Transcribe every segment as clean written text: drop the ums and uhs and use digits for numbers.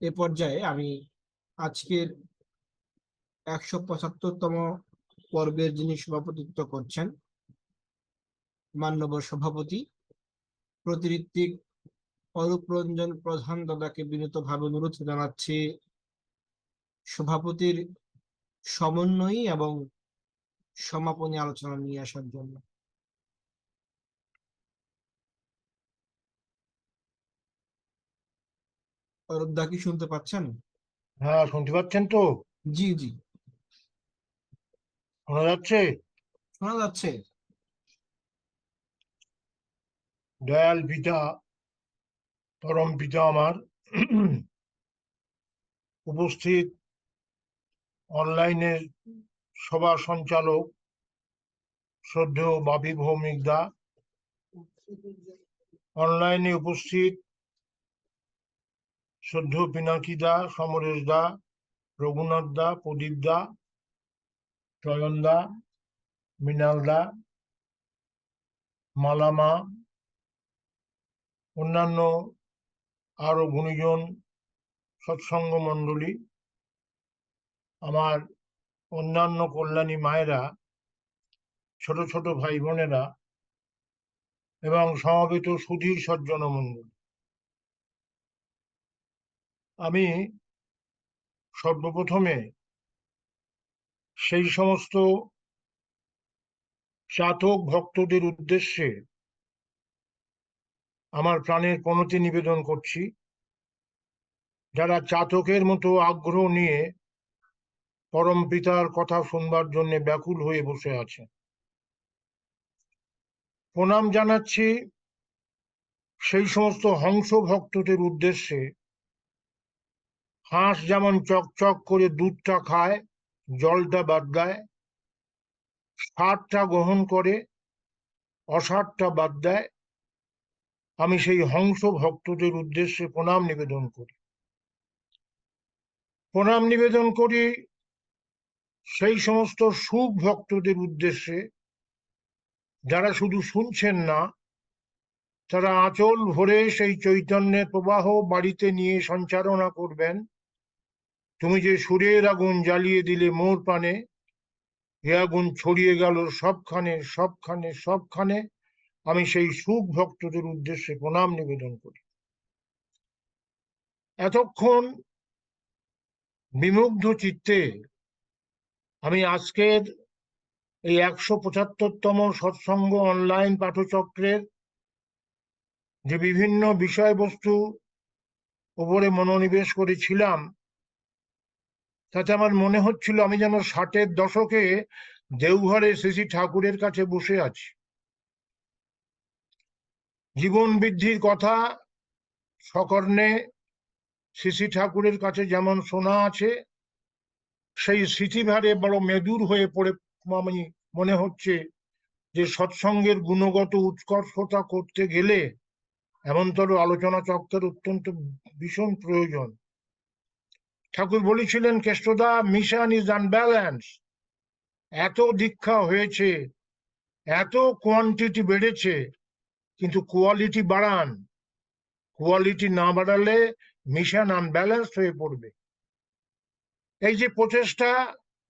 এ পর্যায়ে আমি আজকের 175তম পর্বের যিনি সভাপতিত্ব করছেন, মাননীয় সভাপতি প্রতিঋত্বিক অরূপ রঞ্জন প্রধান দাদাকে বিনীতভাবে অনুরোধ জানাচ্ছি সভাপতির সমন্বয়ী এবং সমাপনী আলোচনা নিয়ে আসার জন্য। অরূপ দা কি শুনতে পাচ্ছেন? হ্যাঁ, শুনতে পাচ্ছেন তো? জি জি, শোনা যাচ্ছে? শোনা যাচ্ছে। দয়াল পিতা, পরম পিতা আমার, উপস্থিত অনলাইনে সভা সঞ্চালক শ্রদ্ধেয় বাপি ভৌমিক দা, অনলাইনে উপস্থিত শ্রদ্ধেয় পিনাকি দা, সমরেশ দা, রঘুনাথ দা, প্রদীপ দা, চয়ন দা, মৃণাল দা, মালামা, অন্যান্য আরো গুণীজন সৎসঙ্গ মণ্ডলী, আমার অন্যান্য কল্যাণী মায়েরা, ছোট ছোট ভাই বোনেরা এবং সমবেত সুধীর সজ্জন মণ্ডলী, আমি সর্বপ্রথমে সেই সমস্ত চাতক ভক্তদের উদ্দেশ্যে আমার প্রাণের প্রণতি নিবেদন করছি, যারা চাতকের মতো আগ্রহ নিয়ে পরম পিতার কথা শুনবার জন্য ব্যাকুল হয়ে বসে আছে। প্রণাম জানাচ্ছি সেই সমস্ত হংস ভক্তদের উদ্দেশ্যে, হাঁস যেমন চকচক করে দুধটা খায়, জলটা বাদ দেয়, সারটা গ্রহণ করে, অসারটা বাদ দেয়, আমি সেই হংস ভক্তদের উদ্দেশ্যে প্রণাম নিবেদন করি। প্রণাম নিবেদন করি সেই সমস্ত সুখ ভক্তদের উদ্দেশ্যে, যারা শুধু শুনছেন না, তারা আঁচল ভরে সেই চৈতন্যের প্রবাহ বাড়িতে নিয়ে সঞ্চারণা করবেন। তুমি যে সুরের আগুন জ্বালিয়ে দিলে মোর প্রাণে, এ আগুন ছড়িয়ে গেল সবখানে সবখানে সবখানে, আমি সেই সুখ ভক্তদের উদ্দেশ্যে প্রণাম নিবেদন করি। এতক্ষণ বিমুগ্ধ চিত্তে আমি আজকের এই 175তম সৎসঙ্গ অনলাইন পাঠচক্রের যে বিভিন্ন বিষয়বস্তু উপরে মনোনিবেশ করেছিলাম, তাতে আমার মনে হচ্ছিল আমি যেন 60-এর দশকে দেওঘরে শ্রী ঠাকুরের কাছে বসে আছি। জীবন বৃদ্ধির কথা সকর্ণে শ্রী ঠাকুরের কাছে যেমন শোনা আছে, সেই স্মৃতিভারে বড় মেদুর হয়ে পড়ে আমি মনে হচ্ছে যে সৎসঙ্গের গুণগত উৎকর্ষতা করতে গেলে এমনতর আলোচনা চক্রের অত্যন্ত ভীষণ প্রয়োজন। ঠাকুর বলেছিলেন, কেষ্টদা, মিশন ইজ আনব্যালেন্স। এত দীক্ষা হয়েছে, এত কোয়ান্টিটি বেড়েছে, কিন্তু কোয়ালিটি বাড়ান। কোয়ালিটি না বাড়ালে মিশন আনব্যালেন্স হয়ে পড়বে। এই যে প্রচেষ্টা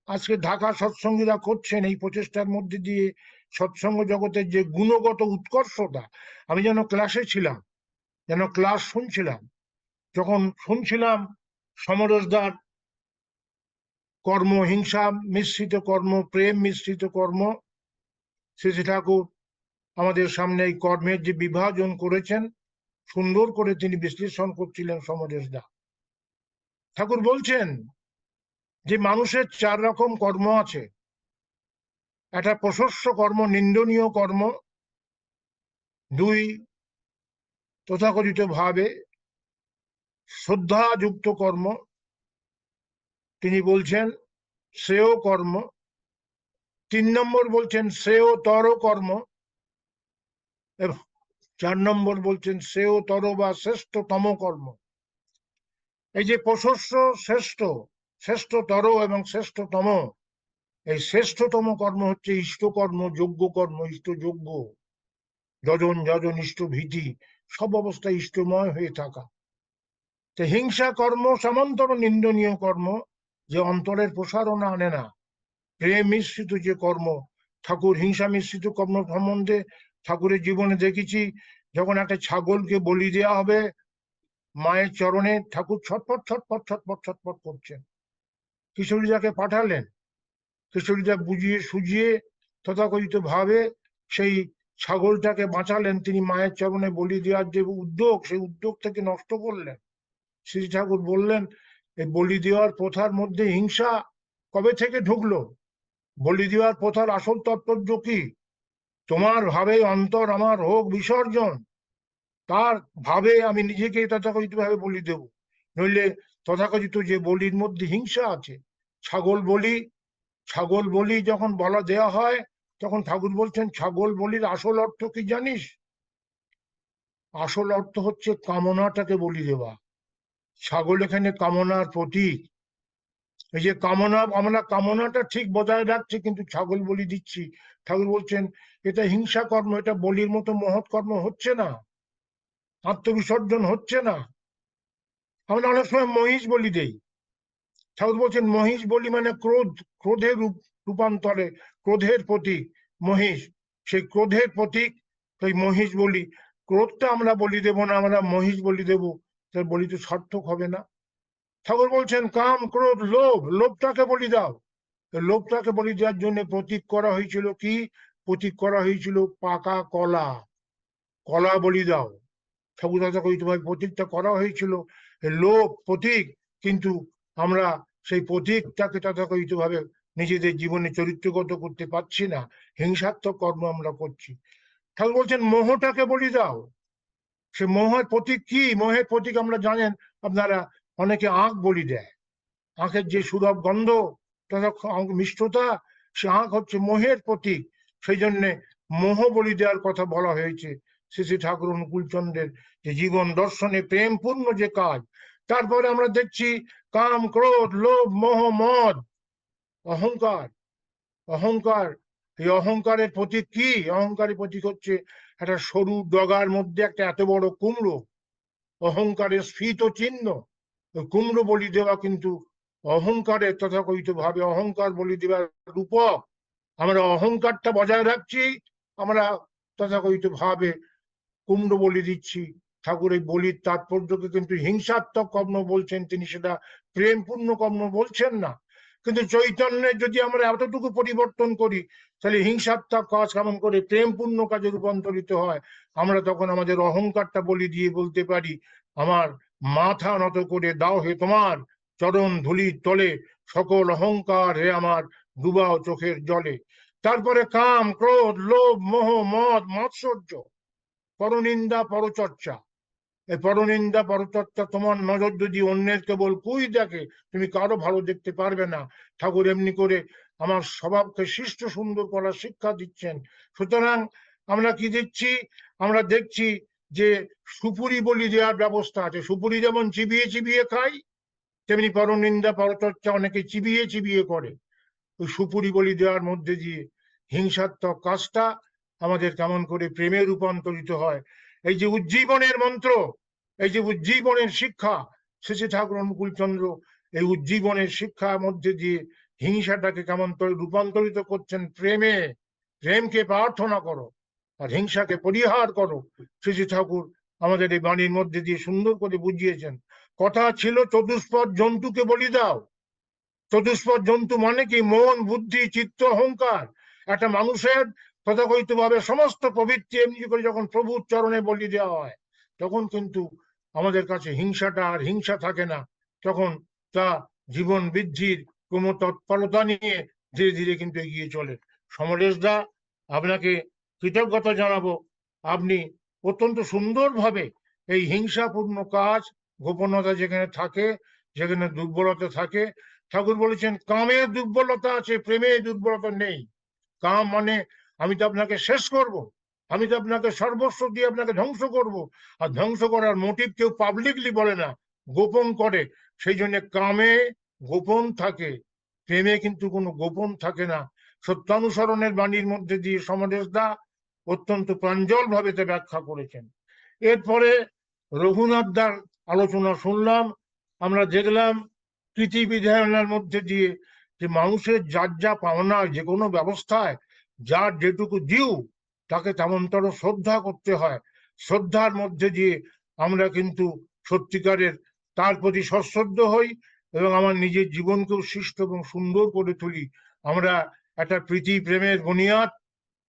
আজকে ঢাকা সৎসঙ্গীরা করছেন, এই প্রচেষ্টার মধ্যে দিয়ে সৎসঙ্গ জগতের যে গুণগত উৎকর্ষতা, আমি যেন ক্লাসে ছিলাম, যেন ক্লাস শুনছিলাম। যখন শুনছিলাম সমরসদার কর্ম, হিংসা মিশ্রিত কর্ম, প্রেম মিশ্রিত কর্ম, শ্রী ঠাকুর আমাদের সামনে এই কর্মের যে বিভাজন করেছেন, সুন্দর করে তিনি বিশ্লেষণ করছিলেন সমরেশদা। ঠাকুর বলছেন যে মানুষের 4 রকম কর্ম আছে। একটা প্রশস্য কর্ম, নিন্দনীয় কর্ম। 2, তথাকথিত ভাবে শ্রদ্ধাযুক্ত কর্ম। তিনি বলছেন শ্রেয় কর্ম। 3 নম্বর বলছেন শ্রেয়তর কর্ম। 4 নম্বর বলছেন শ্রেয়তর বা শ্রেষ্ঠতম কর্ম। এই যে প্রশস্য, শ্রেষ্ঠ, শ্রেষ্ঠতর এবং শ্রেষ্ঠতম, এই শ্রেষ্ঠতম কর্ম হচ্ছে ইষ্টকর্ম, যোগ্য কর্ম, ইষ্টযোগ্য, যজন যজন ইষ্ট ভীতি, সব অবস্থায় ইষ্টময় হয়ে থাকা। তো হিংসা কর্ম সমান্তর নিন্দনীয় কর্ম, যে অন্তরের প্রসারণা আনে না। প্রেম মিশ্রিত যে কর্ম, ঠাকুর হিংসা মিশ্রিত কর্ম সম্বন্ধে ঠাকুরের জীবনে দেখেছি, যখন একটা ছাগলকে বলি দেওয়া হবে মায়ের চরণে, ঠাকুর ছটফট ছটফট ছটফট ছটফট করছেন। কিশোরীদাকে পাঠালেন, কিশোরীদা বুঝিয়ে সুঝিয়ে তথাকথিত ভাবে সেই ছাগলটাকে বাঁচালেন। তিনি মায়ের চরণে বলি দেওয়ার যে উদ্যোগ, সেই উদ্যোগ থেকে নষ্ট করলেন। শ্রী ঠাকুর বললেন, এই বলি দেওয়ার প্রথার মধ্যে হিংসা কবে থেকে ঢুকলো? বলি দেওয়ার প্রথার আসল তাৎপর্য কি? তোমার ভাবে অন্তর আমার হোক বিসর্জন, তার ভাবে আমি নিজেকে তথাকথিত ভাবে বলি দেব। নইলে তথাকথিত যে বলির মধ্যে হিংসা আছে, ছাগল বলি যখন বলা দেয়া হয়, তখন ঠাকুর বলছেন ছাগল বলির আসল অর্থ কি জানিস? আসল অর্থ হচ্ছে কামনাটাকে বলি দেওয়া। ছাগল এখানে কামনার প্রতীক। এই যে কামনা, আমরা কামনাটা ঠিক বজায় রাখছি, কিন্তু ছাগল বলি দিচ্ছি। ঠাকুর বলছেন এটা হিংসা কর্ম, এটা বলির মতো মহৎ কর্ম হচ্ছে না, আত্মবিসর্জন হচ্ছে না। আমরা অনেক সময় মহিষ বলি দেই। ঠাকুর বলছেন মহিষ বলি মানে ক্রোধ, ক্রোধের রূপান্তরে, ক্রোধের প্রতীক মহিষ। সেই ক্রোধের প্রতীক সেই মহিষ বলি। ক্রোধটা আমরা বলি দেব না, আমরা মহিষ বলি দেব, তার বলি তো সার্থক হবে না। ঠাকুর বলছেন কাম ক্রোধ লোভ, লোভটাকে বলি দাও। লোভটাকে বলি দেওয়ার জন্য প্রতীক করা হয়েছিল কি? প্রতীক করা হয়েছিল পাকা কলা। কলা বলি দাও। ঠাকুর তথাকথিতভাবে প্রতীকটা করা হয়েছিল লোভ প্রতীক, কিন্তু আমরা সেই প্রতীকটাকে তথাকথিতভাবে নিজেদের জীবনে চরিত্রগত করতে পারছি না, হিংসাত্মক কর্ম আমরা করছি। ঠাকুর বলছেন মোহটাকে বলি দাও। সে মোহের প্রতীক কি? মোহের প্রতীক আমরা জানেন আপনারা, অনেকে আঁখ বলি দেয়। আঁখের যে সুলভ গন্ধ তথা মিষ্টতা, সে আঁখ হচ্ছে মোহের প্রতীক। সেই জন্যে মোহ বলি দেওয়ার কথা বলা হয়েছে শ্রী শ্রী ঠাকুর অনুকূলচন্দ্রের যে জীবন দর্শনে প্রেমপূর্ণ যে কাজ। তারপরে আমরা দেখছি কাম ক্রোধ লোভ মোহ মদ অহংকার। অহংকার, এই অহংকারের প্রতীক কি? অহংকারের প্রতীক হচ্ছে একটা সরু ডগার মধ্যে একটা এত বড় কুমড়ো, অহংকারের স্ফীত চিহ্ন। কুমড়ো বলি দেওয়া কিন্তু অহংকারের তথাকথিত ভাবে অহংকার বলি দেওয়ার রূপক। আমরা অহংকারটা বজায় রাখছি, আমরা তথাকথিত ভাবে কুমড়ো বলি দিচ্ছি। ঠাকুর এই বলির তাৎপর্যকে কিন্তু হিংসাত্মক কর্ম বলছেন, তিনি সেটা প্রেমপূর্ণ কর্ম বলছেন না। কিন্তু চৈতন্যের যদি আমরা এতটুকু পরিবর্তন করি, তাহলে হিংসাত্মক কাজ কেমন করে প্রেমপূর্ণ কাজে রূপান্তরিত হয়। আমরা তখন আমাদের অহংকারটা বলি দিয়ে বলতে পারি, আমার মাথা নত করে দাও হে তোমার চরণ ধুলির তলে, সকল অহংকার হে আমার ডুবাও চোখের জলে। তারপরে কাম ক্রোধ লোভ মোহ মদ মাৎসর্য, পরনিন্দা পরচর্চা। এই পরনিন্দা পরচর্চা, তোমার নজর যদি অন্যের কেবল কুই দেখে, তুমি কারো ভালো দেখতে পারবে না। ঠাকুর এমনি করে আমার স্বভাবকে শিষ্ট সুন্দর করার শিক্ষা দিচ্ছেন। সুতরাং আমরা কি দিচ্ছি? আমরা দেখছি যে সুপুরি বলি দেওয়ার ব্যবস্থা আছে। সুপুরি যেমন চিবিয়ে চিবিয়ে খাই, তেমনি পরনিন্দা পরচর্চা অনেকে চিবিয়ে চিবিয়ে করে। ওই সুপুরি বলি দেওয়ার মধ্যে দিয়ে হিংসাত্মক কাজটা আমাদের কেমন করে প্রেমে রূপান্তরিত হয়। এই যে উজ্জীবনের মন্ত্র, এই যে উজ্জীবনের শিক্ষা, শ্রী ঠাকুর অনুকূলচন্দ্র এই উজ্জীবনের শিক্ষার মধ্যে দিয়ে হিংসাটাকে কেমন করে রূপান্তরিত করছেন প্রেমে। প্রেমকে প্রার্থনা করো আর হিংসাকে পরিহার করো, শ্রী ঠাকুর আমাদের এই বাণীর মধ্যে দিয়ে সুন্দর করে বুঝিয়েছেন। কথা ছিল চতুষ্পদ জন্তুকে বলি দাও। চতুষ্পদ জন্তু মানে কি? মন বুদ্ধি চিত্ত অহংকার। একটা মানুষের তথাকথিত ভাবে সমস্ত প্রবৃত্তি এমনি করে যখন প্রভুর চরণে বলি দেওয়া হয়, তখন কিন্তু আমাদের কাছে হিংসাটা আর হিংসা থাকে না। তখন তা জীবন বৃদ্ধির ক্রমতৎপরতা নিয়ে ধীরে ধীরে কিন্তু এগিয়ে চলে। সমরেশ দা, আপনাকে কৃতজ্ঞতা জানাবো। আপনি অত্যন্ত সুন্দরভাবে এই হিংসাপূর্ণ কাজ, গোপনতা যেখানে থাকে, যেখানে দুর্বলতা থাকে, ঠাকুর বলেছেন কামের দুর্বলতা আছে, প্রেমের দুর্বলতা নেই। কাম মানে আমি তো আপনাকে শেষ করব, আমি তো আপনাকে সর্বস্ব দিয়ে আপনাকে ধ্বংস করব। আর ধ্বংস করার মোটিভ কেউ পাবলিকলি বলে না, গোপন করে। সেই জন্য কামে গোপন থাকে, প্রেমে কিন্তু কোনো গোপন থাকে না। সত্যানুসরণের বাণীর মধ্যে দিয়ে সমরেশ দা অত্যন্ত প্রাঞ্জল ভাবে তা ব্যাখ্যা করেছেন। এরপরে রঘুনাথ দার আলোচনা শুনলাম, আমরা দেখলাম কৃতি বিধানের মধ্যে দিয়ে যে মানুষের যার যা পাওনা, যে কোনো ব্যবস্থায় যার যেটুকু ডিউ তাকে তেমনতর শ্রদ্ধা করতে হয়। শ্রদ্ধার মধ্যে দিয়ে আমরা কিন্তু সত্যিকারের তার প্রতি সশ্রদ্ধ হই এবং আমার নিজের জীবনকেও শিষ্ট এবং সুন্দর করে তুলি। আমরা একটা প্রীতি প্রেমের বুনিয়াদ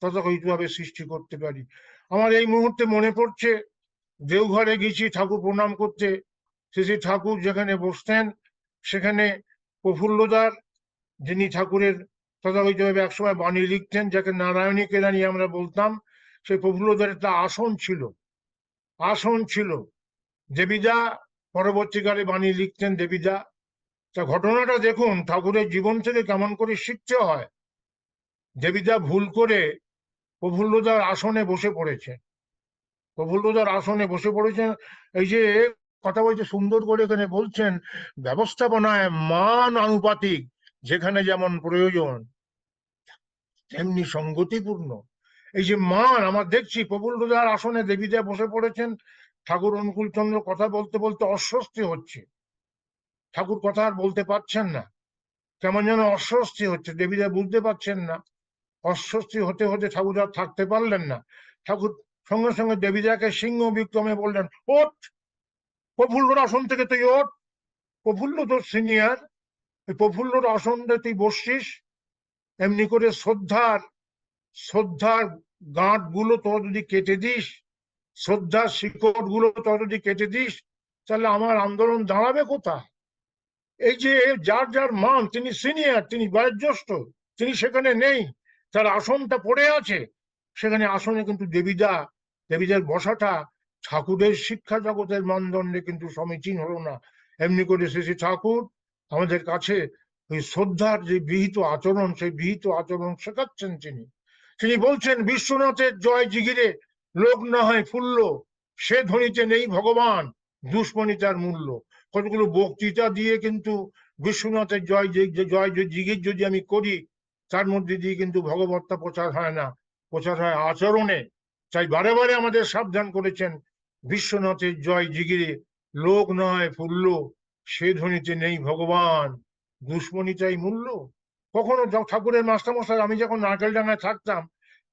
তথাকথিতভাবে সৃষ্টি করতে পারি। আমার এই মুহূর্তে মনে পড়ছে, দেওঘরে গেছি ঠাকুর প্রণাম করতে, শ্রী ঠাকুর যেখানে বসতেন সেখানে প্রফুল্লদার, যিনি ঠাকুরের তথাকথিতভাবে একসময় বাণী লিখতেন, যাকে নারায়ণী কেরানি আমরা বলতাম, সেই প্রফুল্লদার একটা আসন ছিল। দেবীদা পরবর্তীকালে বাণী লিখতেন, দেবীদা। তা ঘটনাটা দেখুন ঠাকুরের জীবন থেকে কেমন করে শিখতে হয়। দেবীদা ভুল করে প্রফুল্লদার আসনে বসে পড়েছেন। প্রফুল্লদার আসনে বসে পড়েছেন, এই যে কথা বলছে সুন্দর করে এখানে বলছেন, ব্যবস্থাপনায় মান আনুপাতিক, যেখানে যেমন প্রয়োজন তেমনি সঙ্গতিপূর্ণ। এই যে মান, আমার দেখছি প্রফুল্লদার আসনে দেবীদা বসে পড়েছেন, ঠাকুর অনুকূলচন্দ্র কথা বলতে বলতে অস্বস্তি হচ্ছে, ঠাকুর কথা আর বলতে পারছেন না, কেমন যেন অস্বস্তি হচ্ছে, দেবীদা বুঝতে পারছেন না। অস্বস্তি হতে হতে ঠাকুর আর থাকতে পারলেন না। ঠাকুর সঙ্গে সঙ্গে দেবীদাকে সিংহ বিক্রমে বললেন, ওঠ, প্রফুল্লর আসন থেকে তুই ওঠ, প্রফুল্ল তোর সিনিয়র, প্রফুল্লর আসনে তুই বসছিস, এমনি করে শ্রদ্ধার গাঁট গুলো তোর যদি কেটে দিস, শ্রদ্ধার শিকড় গুলো তোর যদি কেটে দিস, তাহলে আমার আন্দোলন দাঁড়াবে কোথায়? এই যে যার যার মান, তিনি সিনিয়র, তিনি বয়োজ্যেষ্ঠ, তিনি সেখানে নেই, তার আসনটা পড়ে আছে, সেখানে আসনে কিন্তু দেবীদের বসাটা ঠাকুরের শিক্ষা জগতের মানদণ্ডে কিন্তু সমীচীন হলো না। এমনি করে শ্রী ঠাকুর আমাদের কাছে ওই শ্রদ্ধার যে বিহিত আচরণ, সেই বিহিত আচরণ শেখাচ্ছেন। তিনি বলছেন, বিশ্বনাথের জয় জিগিরে লোক না হয় ফুল্ল, সে ধ্বনিতে নেই ভগবান, দুশ্মনী তার মূল্য। কতগুলো বক্তৃতা দিয়ে কিন্তু বিশ্বনাথের জয় জিগির যদি আমি করি, তার মধ্যে দিয়ে কিন্তু ভগবত্তা প্রচার হয় না, প্রচার হয় আচরণে। তাই বারে বারে আমাদের সাবধান করেছেন, বিশ্বনাথের জয় জিগিরে লোক নয় ফুল্ল, সে ধ্বনিতে নেই ভগবান, দুশ্মনী চাই মূল্য। কখনো ঠাকুরের মাস্টারমশাই, আমি যখন নারকেলডাঙ্গায় থাকতাম,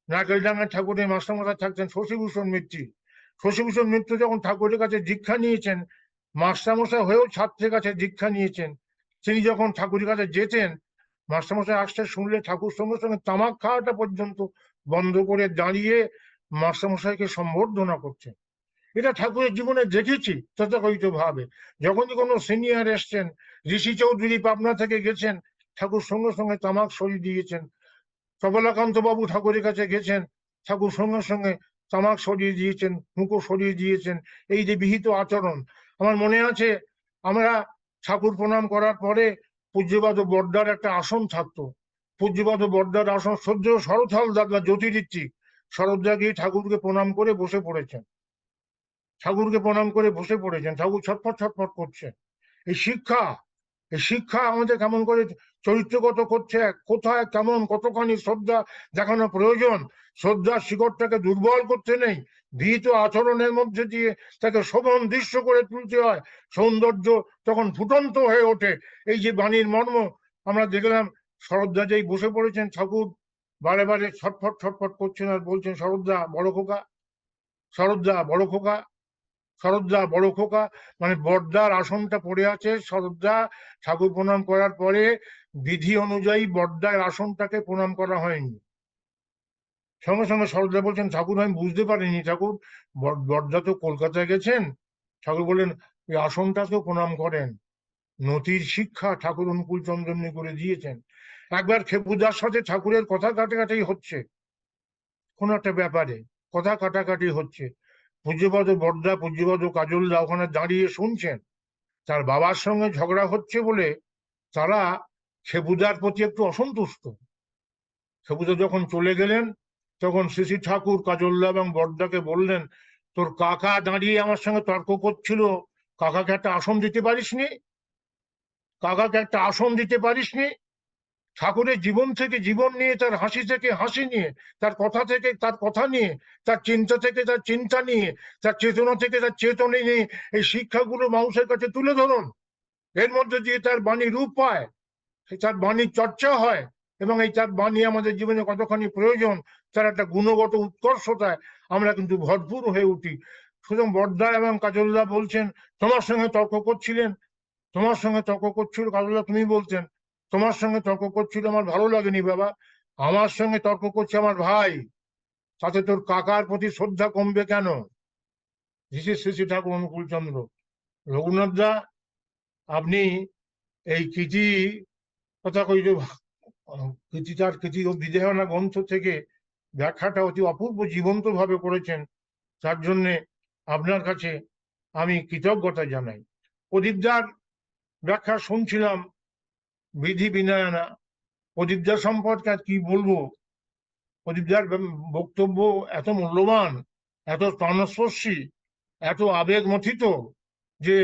নারকেলডাঙ্গায় ঠাকুরের মাস্টারমশাই থাকতেন শশীভূষণ মিত্রি। শশীভূষণ মিত্র যখন ঠাকুরের কাছে দীক্ষা নিয়েছেন, মাস্টারমশাই হয়েও ছাত্রের কাছে দীক্ষা নিয়েছেন, তিনি যখন ঠাকুরের কাছে যেতেন, মাস্টারমশাই আসতে শুনলে ঠাকুর সঙ্গে সঙ্গে তামাক খাওয়াটা পর্যন্ত বন্ধ করে দাঁড়িয়ে মাস্টারমশাইকে সম্বর্ধনা করছেন। এটা ঠাকুরের জীবনে দেখেছি তথাকথিত ভাবে। যখনই কোনো সিনিয়র এসছেন, ঋষি চৌধুরী পাবনা থেকে গেছেন, ঠাকুর সঙ্গে সঙ্গে তামাক সরিয়ে দিয়েছেন। কমলাকান্ত বাবু ঠাকুরের কাছে গেছেন, ঠাকুর সঙ্গে সঙ্গে তামাক সরিয়ে দিয়েছেন, মুখো সরিয়ে দিয়েছেন। এই যে বিহিত আচরণ, আমার মনে আছে আমরা ঠাকুর প্রণাম করার পরে পূজ্যপাদ বড়দার একটা আসন থাকতো। পূজ্যপাদ বড়দার আসন সহ্য শরৎ দাদা জ্যোতিরিত্রিক শরৎদা গিয়ে ঠাকুরকে প্রণাম করে বসে পড়েছেন, ঠাকুরকে প্রণাম করে বসে পড়েছেন, ঠাকুর ছটফট ছটফট করছেন। এই শিক্ষা আমাদের কেমন করে চরিত্রগত করছে, কোথায় কেমন কতখানি শ্রদ্ধা দেখানো প্রয়োজন। শ্রদ্ধার শিকড়টাকে দুর্বল করতে নেই, বিহিত আচরণের মধ্যে দিয়ে তাকে শোভন দৃশ্য করে তুলতে হয়, সৌন্দর্য তখন ফুটন্ত হয়ে ওঠে। এই যে বাণীর মর্ম আমরা দেখলাম, শরৎদা যেই বসে পড়েছেন, ঠাকুর বারে বারে ছটফট ছটফট করছেন আর বলছেন, শরৎদা বড় খোকা, শরৎদা বড় খোকা, শরৎদা বড় খোকা। মানে বড়দার আসনটা পড়ে আছে, শরৎদা ঠাকুর প্রণাম করার পরে বিধি অনুযায়ী বড়দার আসনটাকে প্রণাম করা হয়নি। সঙ্গে সঙ্গে শরৎদা বলছেন, ঠাকুর আমি বুঝতে পারিনি, ঠাকুর বড়দা তো কলকাতায় গেছেন। ঠাকুর বললেন, ওই আসনটাকেও প্রণাম করেন। নতির শিক্ষা ঠাকুর অনুকূল চন্দ্রমনি করে দিয়েছেন। একবার খেপুদার সাথে ঠাকুরের কথা কাটাকাটি হচ্ছে, কোন একটা ব্যাপারে কথা কাটাকাটি হচ্ছে, পূজ্যপাদ বড়দা পূজ্যপাদ কাজলদা ওখানে দাঁড়িয়ে শুনছেন। তার বাবার সঙ্গে ঝগড়া হচ্ছে বলে তারা খেপুদার প্রতি একটু অসন্তুষ্ট। খেপুদা যখন চলে গেলেন, তখন শ্রী ঠাকুর কাজলদা এবং বড়দাকে বললেন, তোর কাকা দাঁড়িয়ে আমার সঙ্গে তর্ক করছিল, কাকাকে একটা আসন দিতে পারিসনি, কাকাকে একটা আসন দিতে পারিসনি। ঠাকুরের জীবন থেকে জীবন নিয়ে, তার হাসি থেকে হাসি নিয়ে, তার কথা থেকে তার কথা নিয়ে, তার চিন্তা থেকে তার চিন্তা নিয়ে, তার চেতনা থেকে তার চেতনা নিয়ে এই শিক্ষাগুলো মানুষের কাছে তুলে ধরুন। এর মধ্যে দিয়ে তার বাণী রূপ পায়, তার বাণীর চর্চা হয়, এবং এই তার বাণী আমাদের জীবনে কতখানি প্রয়োজন, তার একটা গুণগত উৎকর্ষতায় আমরা কিন্তু ভরপুর হয়ে উঠি। সুতরাং বড়দা এবং কাজলদা বলছেন তোমার সঙ্গে তর্ক করছিলেন, তোমার সঙ্গে তর্ক করছিল কাজলদা, তুমি বলতেন তোমার সঙ্গে তর্ক করছিল, আমার ভালো লাগেনি বাবা। আমার সঙ্গে তর্ক করছে আমার ভাই, তাতে তোর কাকার প্রতি শ্রদ্ধা কমবে কেন? শ্রী শ্রী ঠাকুর অনুকূল চন্দ্র। রঘুনাথ দা, আপনি এই কৃতি কথা কই যে কৃতিটার কৃতি ও বিদেহনা গ্রন্থ থেকে ব্যাখ্যাটা অতি অপূর্ব জীবন্ত ভাবে করেছেন, তার জন্য আপনার কাছে আমি কৃতজ্ঞতা জানাই। প্রদীপদার ব্যাখ্যা শুনছিলাম, বিধি বিনয়না। প্রদীপদার সম্পর্কে আর কি বলবো, প্রদীপদার বক্তব্য এত মূল্যবান, এত প্রাণস্পর্শী, এত আবেগ মথিত যে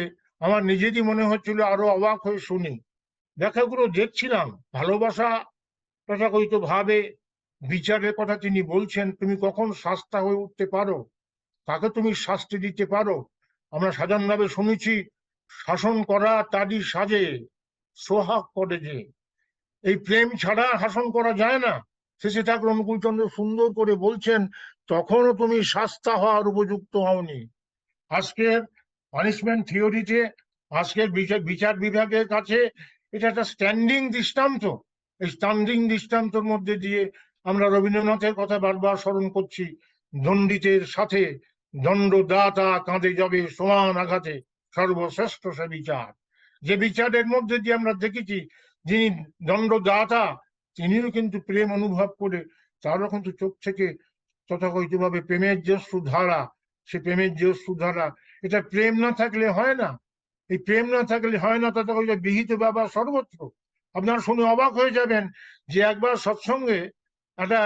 আমার নিজেরই মনে হচ্ছিল আরো অবাক হয়ে শুনি। ব্যাখ্যাগুলো দেখছিলাম, ভালোবাসা তথাকথিত ভাবে বিচারের কথা তিনি বলছেন, তুমি কখন শাস্তা হয়ে উঠতে পারো, তাকে তুমি শাস্তি দিতে পারো। আমরা সাধারণভাবে শুনেছি শাসন করা তারই সাজে সোহাগ করে যে, এই প্রেম ছাড়া শাসন করা যায় না। শেষে ঠাকুর অনুকূলচন্দ্র সুন্দর করে বলছেন তখনও তুমি শাস্তা হওয়ার উপযুক্ত হওনি। আজকের পানিশমেন্ট থিওরিতে, আজকের বিচার বিভাগের কাছে এটা একটা স্ট্যান্ডিং দৃষ্টান্ত। এই স্ট্যান্ডিং দৃষ্টান্তর মধ্যে দিয়ে আমরা রবীন্দ্রনাথের কথা বারবার স্মরণ করছি, দণ্ডিতের সাথে দণ্ডদাতা কাঁধে যাবে সমান আঘাতে, সর্বশ্রেষ্ঠ সে বিচার। যে বিচারের মধ্যে দিয়ে আমরা দেখেছি যিনি দণ্ডদাতা, তিনিও কিন্তু প্রেম অনুভব করে, তারও কিন্তু চোখ থেকে তথাকথিত ভাবে প্রেমের যে সুধারা, সে প্রেমের যে সুধারা, এটা প্রেম না থাকলে হয় না। এই প্রেম না থাকলে হয় না, তথাকথিত বিহিত ব্যবহার সর্বত্র। আপনারা শুনে অবাক হয়ে যাবেন যে একবার সৎসঙ্গে একটা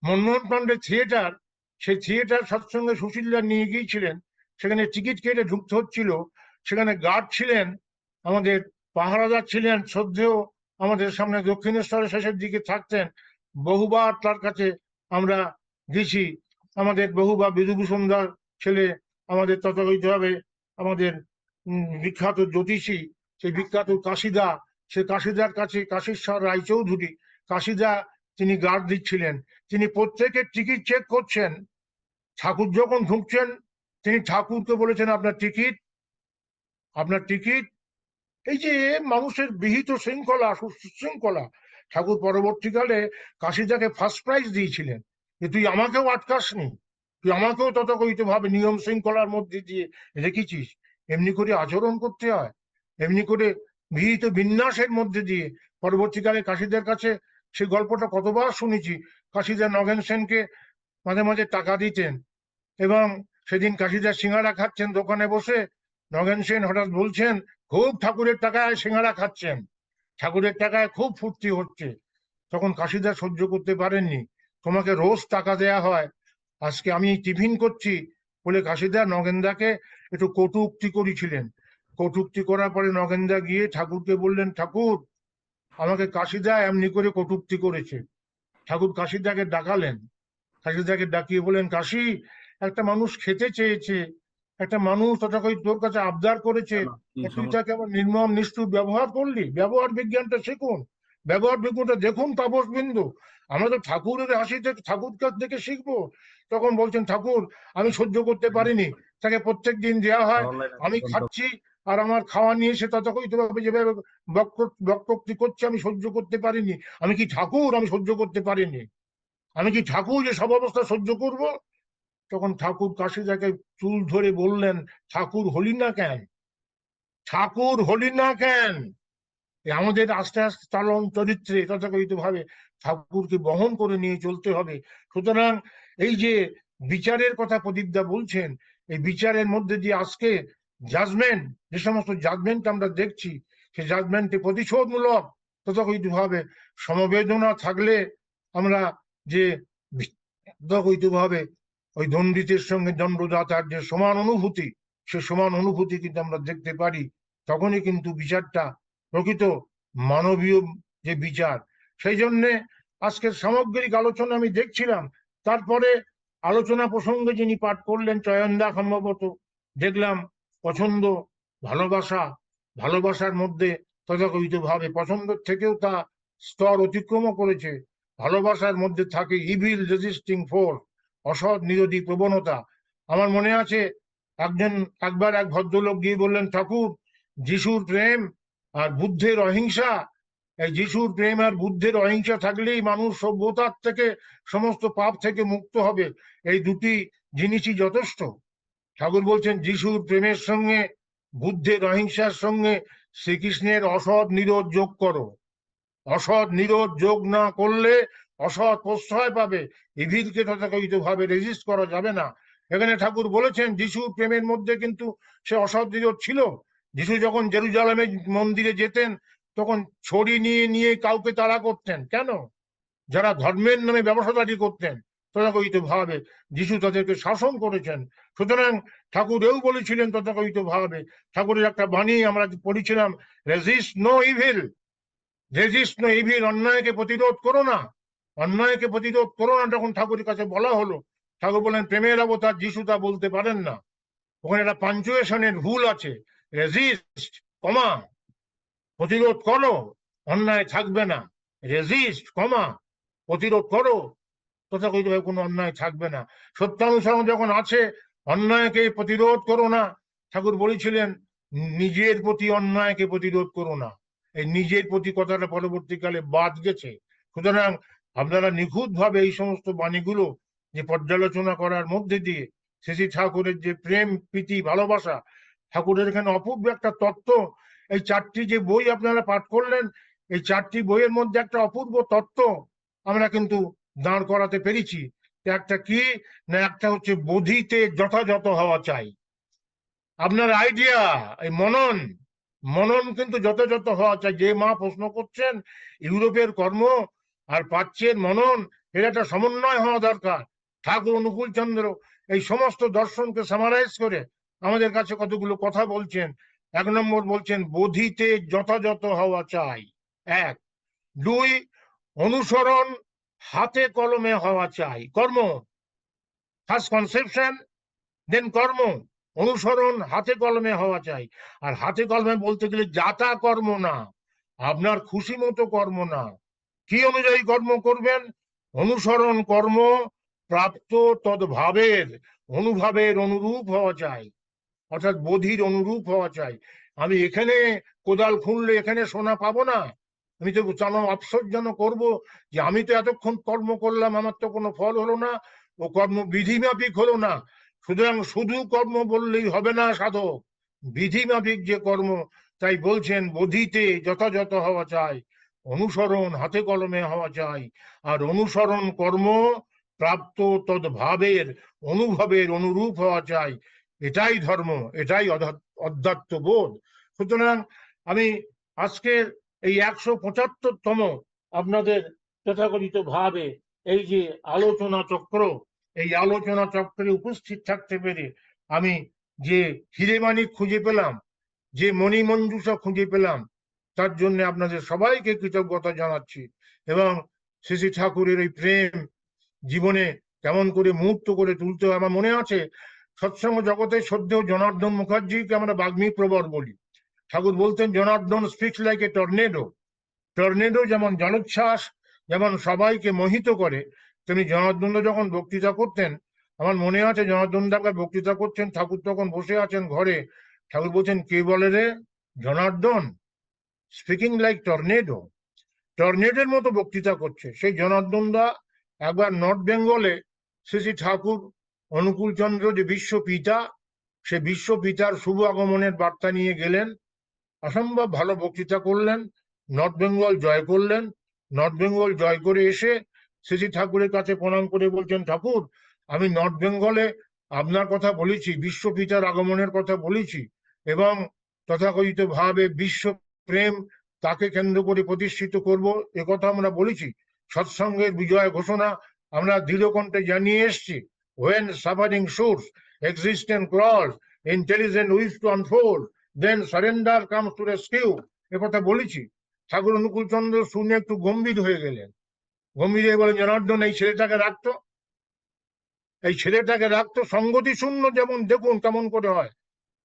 মনমোহন পাণ্ডে থিয়েটার, সেই থিয়েটার সৎসঙ্গে সুশীলদা নিয়ে গিয়েছিলেন, সেখানে টিকিট কেটে ঢুকতে হচ্ছিল। সেখানে গার্ড ছিলেন, আমাদের পাহারাদার ছিলেন শ্রদ্ধেয়, আমাদের সামনে দক্ষিণেশ্বরের শেষের দিকে থাকতেন। বহুবার তার কাছে আমরা গেছি, আমাদের বহুবার বিধুভূষণ দার ছেলে, আমাদের তথাকথিতভাবে আমাদের বিখ্যাত জ্যোতিষী, সেই বিখ্যাত কাশিদা, সে কাশিদার কাছে কাশীশ্বর রায়চৌধুরী, কাশিদা তিনি গার্ড দিচ্ছিলেন। তিনি প্রত্যেকের টিকিট চেক করছেন। ঠাকুর যখন ঢুকছেন তিনি ঠাকুরকে বলেছেন আপনার টিকিট, আপনার টিকিট। এই যে মানুষের বিহিত শৃঙ্খলা, সুশৃঙ্খলা। ঠাকুর পরবর্তীকালে কাশিদাকে ফার্স্ট প্রাইজ দিয়েছিলেন যে তুই আমাকেও আটকাসনি, তুই আমাকেও তথাকথিত ভাবে নিয়ম শৃঙ্খলার মধ্যে দিয়ে রেখেছিস। এমনি করে আচরণ করতে হয়, এমনি করে বিহিত বিন্যাসের মধ্যে দিয়ে। পরবর্তীকালে কাশিদার কাছে সেই গল্পটা কতবার শুনেছি, কাশিদা নগেন সেনকে মাঝে মাঝে টাকা দিতেন, এবং সেদিন কাশিদা সিঙ্গারা খাচ্ছেন দোকানে বসে, নগেন সেন হঠাৎ বলছেন খুব ঠাকুরের টাকায় সিঙ্গারা খাচ্ছেন, ঠাকুরের টাকায় খুব ফুর্তি হচ্ছে। তখন কাশিদা সহ্য করতে পারেননি, তোমাকে রোজ টাকা দেয়া হয়, আজকে আমি টিফিন করছি বলে কাশিদা নগেনদাকে একটু কটূক্তি করেছিলেন। কটূক্তি করার পরে নগেনদা গিয়ে ঠাকুরকে বললেন ঠাকুর আমাকে কাশিদা এমনি করে কটূক্তি করেছে। ঠাকুর কাশিদাকে ডাকালেন, কাশিদাকে ডাকিয়ে বলেন কাশি, একটা মানুষ খেতে চেয়েছে, একটা মানুষ তথাকথিত তোর কাছে আবদার করেছে, তুই তাকে আবার নির্মম নিষ্ঠুর ব্যবহার করলি। ব্যবহার বিজ্ঞানটা শিখুন, ব্যবহার বিজ্ঞানটা দেখুন তাপস বিন্দু। আমরা তো ঠাকুরের হাসি থেকে ঠাকুরকে দেখে শিখবো। তখন বলছেন ঠাকুর আমি সহ্য করতে পারিনি, তাকে প্রত্যেক দিন দেওয়া হয়, আমি খাচ্ছি আর আমার খাওয়া নিয়ে সে তথাকথিত ভাবে যেভাবে বক্তব্য করছে আমি সহ্য করতে পারিনি। আমি কি ঠাকুর? আমি সহ্য করতে পারিনি। আমি কি ঠাকুর যে সব অবস্থা সহ্য করব? তখন ঠাকুর কাশিদাকে চুল ধরে বললেন ঠাকুর হলি না কেন, ঠাকুর হলি না কেন? আমাদের আস্তে আস্তে চালন চরিত্রে তথাকথিত ভাবে ঠাকুরকে বহন করে নিয়ে চলতে হবে। সুতরাং এই যে বিচারের কথা প্রদীপদা বলছেন, এই বিচারের মধ্যে দিয়ে আজকে জাজমেন্ট, যে সমস্ত জাজমেন্ট আমরা দেখছি, সে জাজমেন্টে প্রতিশোধমূলক তথাকথিত ভাবে সমবেদনা থাকলে আমরা যে তথাকথিত ভাবে ওই দণ্ডিতের সঙ্গে দণ্ডদাতার যে সমান অনুভূতি, সে সমান অনুভূতি কিন্তু আমরা দেখতে পারি। তখনই কিন্তু বিচারটা প্রকৃত মানবীয় যে বিচার, সেই জন্যে আজকের সামগ্রিক আলোচনা আমি দেখছিলাম। তারপরে আলোচনা প্রসঙ্গে যিনি পাঠ করলেন চয়নদা সম্ভবত, দেখলাম পছন্দ, ভালোবাসা, ভালোবাসার মধ্যে তথাকথিত ভাবে পছন্দের থেকেও তা স্তর অতিক্রম করেছে। ভালোবাসার মধ্যে থাকে ইভিল রেজিস্টিং ফোর্স, অসৎ নিরোধী প্রবণতা। আমার মনে আছে একবার এক ভদ্রলোক গিয়ে বললেন, ঠাকুর, যিশুর প্রেম আর বুদ্ধের অহিংসা, এই যিশুর প্রেম আর বুদ্ধের অহিংসা থাকলেই মানুষ সভ্যতার থেকে, সমস্ত পাপ থেকে মুক্ত হবে, এই দুটি জিনিসই যথেষ্ট। ঠাকুর বলছেন যিশুর প্রেমের সঙ্গে বুদ্ধের অহিংসার সঙ্গে শ্রীকৃষ্ণের অসৎ নিরোধ যোগ করো। অসৎ নিরোধ যোগ না করলে অসৎ প্রশ্রয় পাবে, ইভিলকে তথাকথিত ভাবে রেজিস্ট করা যাবে না। এখানে ঠাকুর বলেছেন যিশুর প্রেমের মধ্যে কিন্তু সে অসৎ নিরোধ ছিল। যিশু যখন জেরুজালেমে মন্দিরে যেতেন তখন ছড়ি নিয়ে নিয়ে কাউকে তাড়া করতেন। কেন? যারা ধর্মের নামে ব্যবসাদারি করতেন তথাকথিত ভাবে যিশু তাদেরকে শাসন করেছেন। সুতরাং ঠাকুর এও বলেছিলেন তথাকথিত ভাবে, ঠাকুরের একটা বাণী আমরা পড়েছিলাম, resist no evil, resist no evil, অন্যায়কে প্রতিরোধ করো না, অন্যায়কে প্রতিরোধ করো না। যখন ঠাকুরের কাছে বলা হলো, ঠাকুর বলেন প্রেমের অবতার যিশু তা বলতে পারেন না। ওখানে একটা পাঞ্চুয়েশনের ভুল আছে, রেজিস্ট কমা প্রতিরোধ করো, অন্যায় থাকবে না। রেজিস্ট কমা প্রতিরোধ করো, তথাকথিতভাবে কোনো অন্যায় থাকবে না। সত্যানুসরণ যখন আছে, অন্যায়কে প্রতিরোধ করো না। ঠাকুর বলেছিলেন নিজের প্রতি অন্যায়কে প্রতিরোধ করো না। এই নিজের প্রতি কথাটা পরবর্তীকালে বাদ গেছে। সুতরাং আপনারা নিখুঁত ভাবে এই সমস্ত বাণীগুলো যে পর্যালোচনা করার মধ্যে দিয়ে শ্রী ঠাকুরের যে প্রেম, প্রীতি, ভালোবাসা, ঠাকুরের এখানে অপূর্ব একটা তত্ত্ব। এই চারটি যে বই আপনারা পাঠ করলেন, এই চারটি বইয়ের মধ্যে একটা অপূর্ব তত্ত্ব আমরা কিন্তু দাঁড় করাতে পেরেছি। একটা কি না, একটা হচ্ছে বোধিতে যথাযথ হওয়া চাই। আপনার আইডিয়া, এই মনন, মনন কিন্তু যথাযথ হওয়া চাই। যে মা প্রশ্ন করছেন ইউরোপের কর্ম আর প্রাচ্যের মনন, এর একটা সমন্বয় হওয়া দরকার। ঠাকুর অনুকূল চন্দ্র এই সমস্ত দর্শনকে সামারাইজ করে আমাদের কাছে কতগুলো কথা বলছেন। 1 নম্বর বলছেন বোধিতে যথাযথ হওয়া চাই, 1। 2, অনুসরণ হাতে কলমে হওয়া চাই, কর্ম, ফার্স্ট কনসেপশন দেন কর্ম। অনুসরণ হাতে কলমে হওয়া চাই। আর হাতে কলমে বলতে গেলে যাতা কর্ম না, আপনার খুশি মতো কর্ম না। কি অনুযায়ী কর্ম করবেন? অনুসরণ কর্ম প্রাপ্ত তদ্ভাবের, অনুভাবের অনুরূপ হওয়া চাই, অর্থাৎ বোধির অনুরূপ হওয়া চাই। আমি এখানে কোদাল খুঁড়লে এখানে সোনা পাবো না। আমি তো জানো আফসোস যেন করবো যে আমি তো এতক্ষণ কর্ম করলাম, আমার তো কোনো ফল হলো না, ও কর্ম বিধিমাফিক হলো না। সুতরাং শুধু কর্ম বললেই হবে না সাধক, বিধিমাফিক যে কর্ম, তাই বলছেন বোধিতে যথাযথ হওয়া চাই, অনুসরণ হাতে কলমে হওয়া চাই। আর অনুসরণ কর্ম প্রাপ্ত তদ্ভাবের, অনুভবের অনুরূপ হওয়া চাই। এটাই ধর্ম, এটাই অধ্যাত্ম বোধ। সুতরাং আমি আজকের এই 175তম আপনাদের তথাকথিত ভাবে এই যে আলোচনা চক্র, এই আলোচনা চক্রে উপস্থিত থাকতে পেরে আমি যে হিরেমানিক খুঁজে পেলাম, যে মণিমঞ্জুষা খুঁজে পেলাম, তার জন্য আপনাদের সবাইকে কৃতজ্ঞতা জানাচ্ছি। এবং শ্রী ঠাকুরের এই প্রেম জীবনে কেমন করে মুহূর্ত করে তুলতে হয়। আমার মনে আছে সৎসঙ্গ জগতের শ্রদ্ধেয় জনার্দন মুখার্জিকে আমরা বাগ্মী প্রবর বলি। ঠাকুর বলতেন Janardan speaks like a tornado. Tornado যেমন জলোচ্ছ্বাস, যেমন সবাইকে মোহিত করে, তেমনি জনার্দন যখন বক্তৃতা করতেন, আমার মনে আছে জনার্দন দাকে বক্তৃতা করছেন, ঠাকুর তখন বসে আছেন ঘরে। ঠাকুর বলছেন কে বলে রে? জনার্দন, স্পিকিং লাইক টর্নেডো, টর্নেডোর মতো বক্তৃতা করছে। সেই জনার্দন দা একবার নর্থ বেঙ্গলে শ্রী ঠাকুর অনুকূল চন্দ্র যে বিশ্বপিতা, সে বিশ্বপিতার শুভ আগমনের বার্তা নিয়ে গেলেন। অসম্ভব ভালো বক্তৃতা করলেন, নর্থ বেঙ্গল জয় করলেন। নর্থ বেঙ্গল জয় করে এসে শ্রী ঠাকুরের কাছে প্রণাম করে বলছেন, ঠাকুর আমি নর্থ বেঙ্গলে আপনার কথা বলেছি, বিশ্বপিতার আগমনের কথা বলেছি, এবং তথাকথিত ভাবে বিশ্ব প্রেম তাকে কেন্দ্র করে প্রতিষ্ঠিত করব, একথা আমরা বলেছি। সৎসঙ্গের বিজয় ঘোষণা আমরা দৃঢ়কণ্ঠে জানিয়ে এসছি। when suffering shoots, existence crawls, intelligent wish to unfold, then surrender comes to rescue, একথা বলেছি। ঠাকুর অনুকূল চন্দ্র শুনে একটু গম্ভীর হয়ে গেলেন। গম্ভীর হয়ে বলেন, জনার্দন, এই ছেলেটাকে রাখতো, এই ছেলেটাকে রাখতো, সঙ্গতি শূন্য যেমন, দেখুন কেমন করে হয়,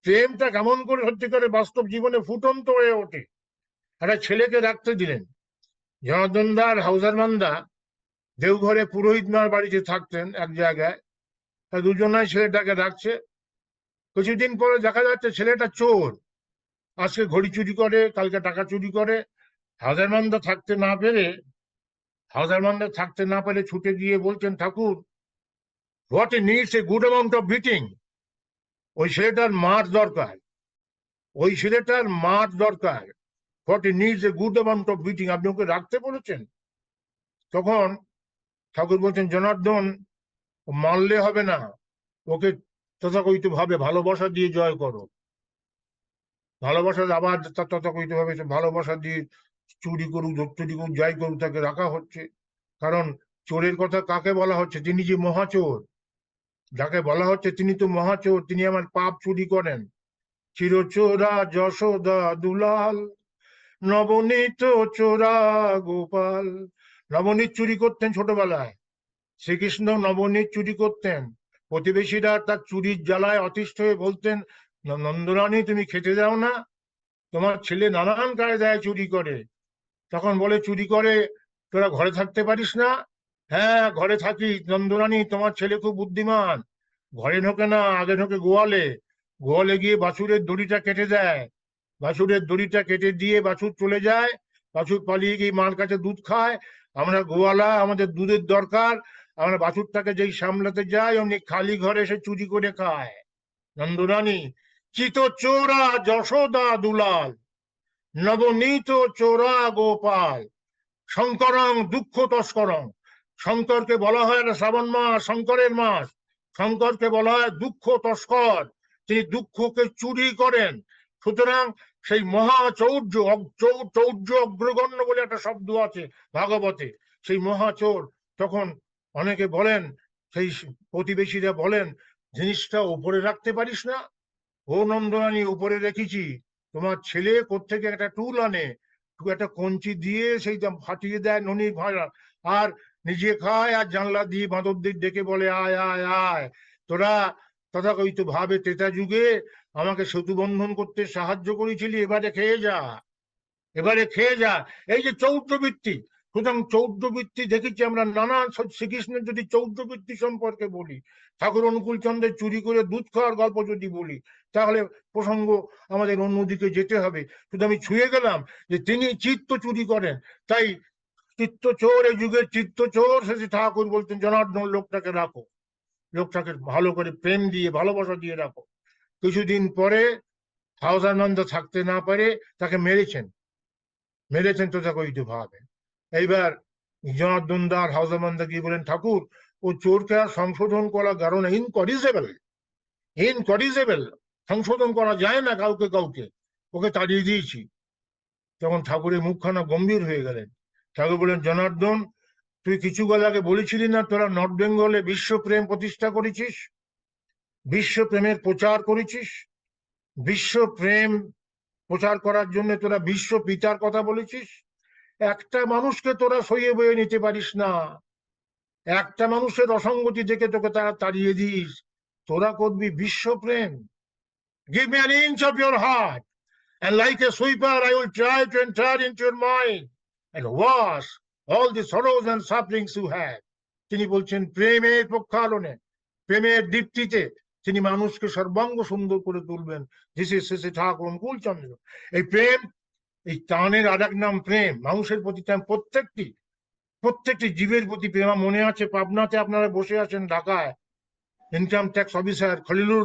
প্রেমটা কেমন করে সত্যিকারে বাস্তব জীবনে ফুটন্ত হয়ে ওঠে। একটা ছেলেকে রাখতে দিলেন। জনার্দন দার হাউজারমানদা দেওঘরে পুরোহিতমার বাড়িতে থাকতেন এক জায়গায়, দুজনাই ছেলেটাকে রাখছে। কিছুদিন পরে দেখা যাচ্ছে ছেলেটা চোর, আজকে ঘড়ি চুরি করে, কালকে টাকা চুরি করে। হাউজারমানদা থাকতে না পেরে ছুটে গিয়ে বলছেন, Thakur, what he needs a good amount of beating. ওই ছেলেটার মার দরকার, ওই ছেলেটার মার দরকার। What he needs a good amount of beating, আপনি ওকে রাখতে বলেছেন। তখন ঠাকুর বলছেন, জনার্দন, মারলে হবে না, ওকে তথাকথিত ভাবে ভালোবাসা দিয়ে জয় করো। ভালোবাসা আবার তথাকথিত ভাবে ভালোবাসা দিয়ে চুরি করুক, চুরি করুক, যাই করুক, তাকে রাখা হচ্ছে। কারণ চোরের কথা কাকে বলা হচ্ছে? তিনি যে মহাচোর, যাকে বলা হচ্ছে তিনি তো মহাচোর, তিনি আমার পাপ চুরি করেন। চিরচোরা যশোদা দুলাল, নবনীত চোরা গোপাল। নবনীত চুরি করতেন ছোটবেলায়, শ্রীকৃষ্ণ নবনীত চুরি করতেন। প্রতিবেশীরা তার চুরির জ্বালায় অতিষ্ঠ হয়ে বলতেন, নন্দরানী, তুমি খেতে দাও না, তোমার ছেলে নানান কায়দায় চুরি করে। তখন বলে, চুরি করে তোরা ঘরে থাকতে পারিস না? হ্যাঁ, ঘরে থাকি নন্দরানী, তোমার ছেলে খুব বুদ্ধিমান, ঘরে ঢোকে না, আগে ঢোকে গোয়ালে, গোয়ালে গিয়ে বাছুরের দড়িটা কেটে দেয়, বাছুরের দড়িটা কেটে দিয়ে বাছুর চলে যায়, বাছুর পালিয়ে গিয়ে মার কাছে দুধ খায়। আমরা গোয়ালা, আমাদের দুধের দরকার, আমরা বাছুরটাকে যেই সামলাতে যাই অমনি খালি ঘরে এসে চুরি করে খায়। নন্দরানী, চিত চোরা যশোদা দুলাল, নবনীত চোরা গোপাল, শঙ্করং দুঃখ তস্করং। শঙ্করকে বলা হয় না শ্রাবণ মাস, শঙ্করের মাস, শঙ্করকে বলা হয় দুঃখ তস্কর, তিনি দুঃখকে চুরি করেন। সুতরাং সেই মহাচৌর্য, চৌর্য অগ্রগণ্য বলে একটা শব্দ আছে ভাগবতে, সেই মহাচোর। তখন অনেকে বলেন, সেই প্রতিবেশীরা বলেন, জিনিসটা উপরে রাখতে পারিস না? ও নন্দরানী, উপরে রেখেছি, তোমার ছেলে কোত্থেকে একটা টুল আনে, একটা কঞ্চি দিয়ে সেইটা ফাটিয়ে দেয় ননি ভাড়া, আর নিজে খায়, আর জানলা দিয়ে বাঁদরদের ডেকে বলে, আয় আয় আয়, তোরা তথাকথিত ভাবে ত্রেতা যুগে আমাকে সেতু বন্ধন করতে সাহায্য করেছিলি, এবারে খেয়ে যা, এবারে খেয়ে যা। এই যে চৌদ্রবৃত্তি, সুতরাং চৌদ্রবৃত্তি দেখেছি আমরা নানান। শ্রীকৃষ্ণের যদি চৌদ্রবৃত্তি সম্পর্কে বলি, ঠাকুর অনুকূল চন্দ্রের চুরি করে দুধ খাওয়ার গল্প যদি বলি, তাহলে প্রসঙ্গ আমাদের অন্যদিকে যেতে হবে। শুধু আমি ছুঁয়ে গেলাম যে তিনি চিত্ত চুরি করেন, তাই চিত্ত চোর, এই যুগের চিত্ত চোর। শেষে ঠাকুর বলতেন, জনার্দন, লোকটাকে রাখো, লোকটাকে ভালো করে প্রেম দিয়ে ভালোবাসা দিয়ে রাখো। কিছুদিন পরে হাউজারনন্দ থাকতে না পারে তাকে মেরেছেন তথাকথিত ভাবে। এইবার জনার্দন দার হাউজারনন্দ গিয়ে বলেন, ঠাকুর, ও চোরকে আর সংশোধন করা কারণ ইনকরিজেবল, সংশোধন করা যায় না কাউকে, ওকে তাড়িয়ে দিয়েছি। তখন ঠাকুরের মুখখানা গম্ভীর হয়ে গেলেন। ঠাকুর বলেন, জনার্দন, তুই কিছুকাল আগে বলেছিলি না তোরা নর্থ বেঙ্গলে বিশ্বপ্রেম প্রতিষ্ঠা করেছিস, বিশ্বপ্রেমের প্রচার করেছিস, বিশ্বপ্রেম প্রচার করার জন্য তোরা বিশ্ব পিতার কথা বলেছিস। একটা মানুষকে তোরা সইয়ে বয়ে নিতে পারিস না, একটা মানুষের অসঙ্গতি দেখে তোকে তারা তাড়িয়ে দিস, তোরা করবি বিশ্বপ্রেম। Give me an inch of your heart, and like a sweeper I will try to enter into your mind and wash all the sorrows and sufferings you have. তিনি বলছেন, প্রেমের প্রক্ষালনে, প্রেমের দীপ্তিতে তিনি মানুষকে সর্বাঙ্গ সুন্দর করে তুলবেন। দিস ইজ শ্রী ঠাকুর অনুকূল চন্দ্র। এই প্রেম, এই টানের আর এক নাম প্রেম, মানুষের প্রতি প্রত্যেকটি জীবের প্রতি প্রেম। মনে আছে পাবনাতে আপনারা বসে আছেন, ঢাকায় income tax officer Khalilur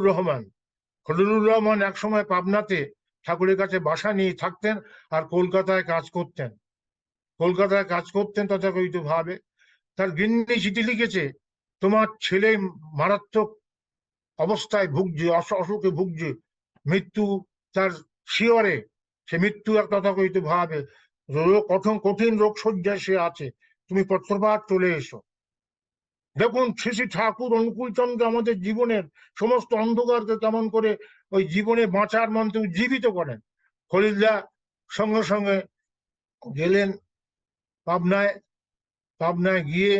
Rahman এক সময় পাবনাতে ঠাকুরের কাছে বাসা নিয়ে থাকতেন, আর কলকাতায় কাজ করতেন তথাকথিত ভাবে। তার গিন্নি চিঠি লিখেছে, তোমার ছেলে মারাত্মক অবস্থায় ভুগছে, অসুখে ভুগছে, মৃত্যু তার শিয়রে, সে মৃত্যু এক তথাকথিত ভাবে কঠিন রোগ শয্যায় সে আছে, তুমি পত্রপাঠ চলে এসো। দেখুন শ্রী ঠাকুর অনুকূল চন্দ্র আমাদের জীবনের সমস্ত অন্ধকারকে কেমন করে ওই জীবনে বাঁচার মন্ত্রে জীবিত করেন। খলিলদা সঙ্গে সঙ্গে গেলেন পাবনায়। পাবনায় গিয়ে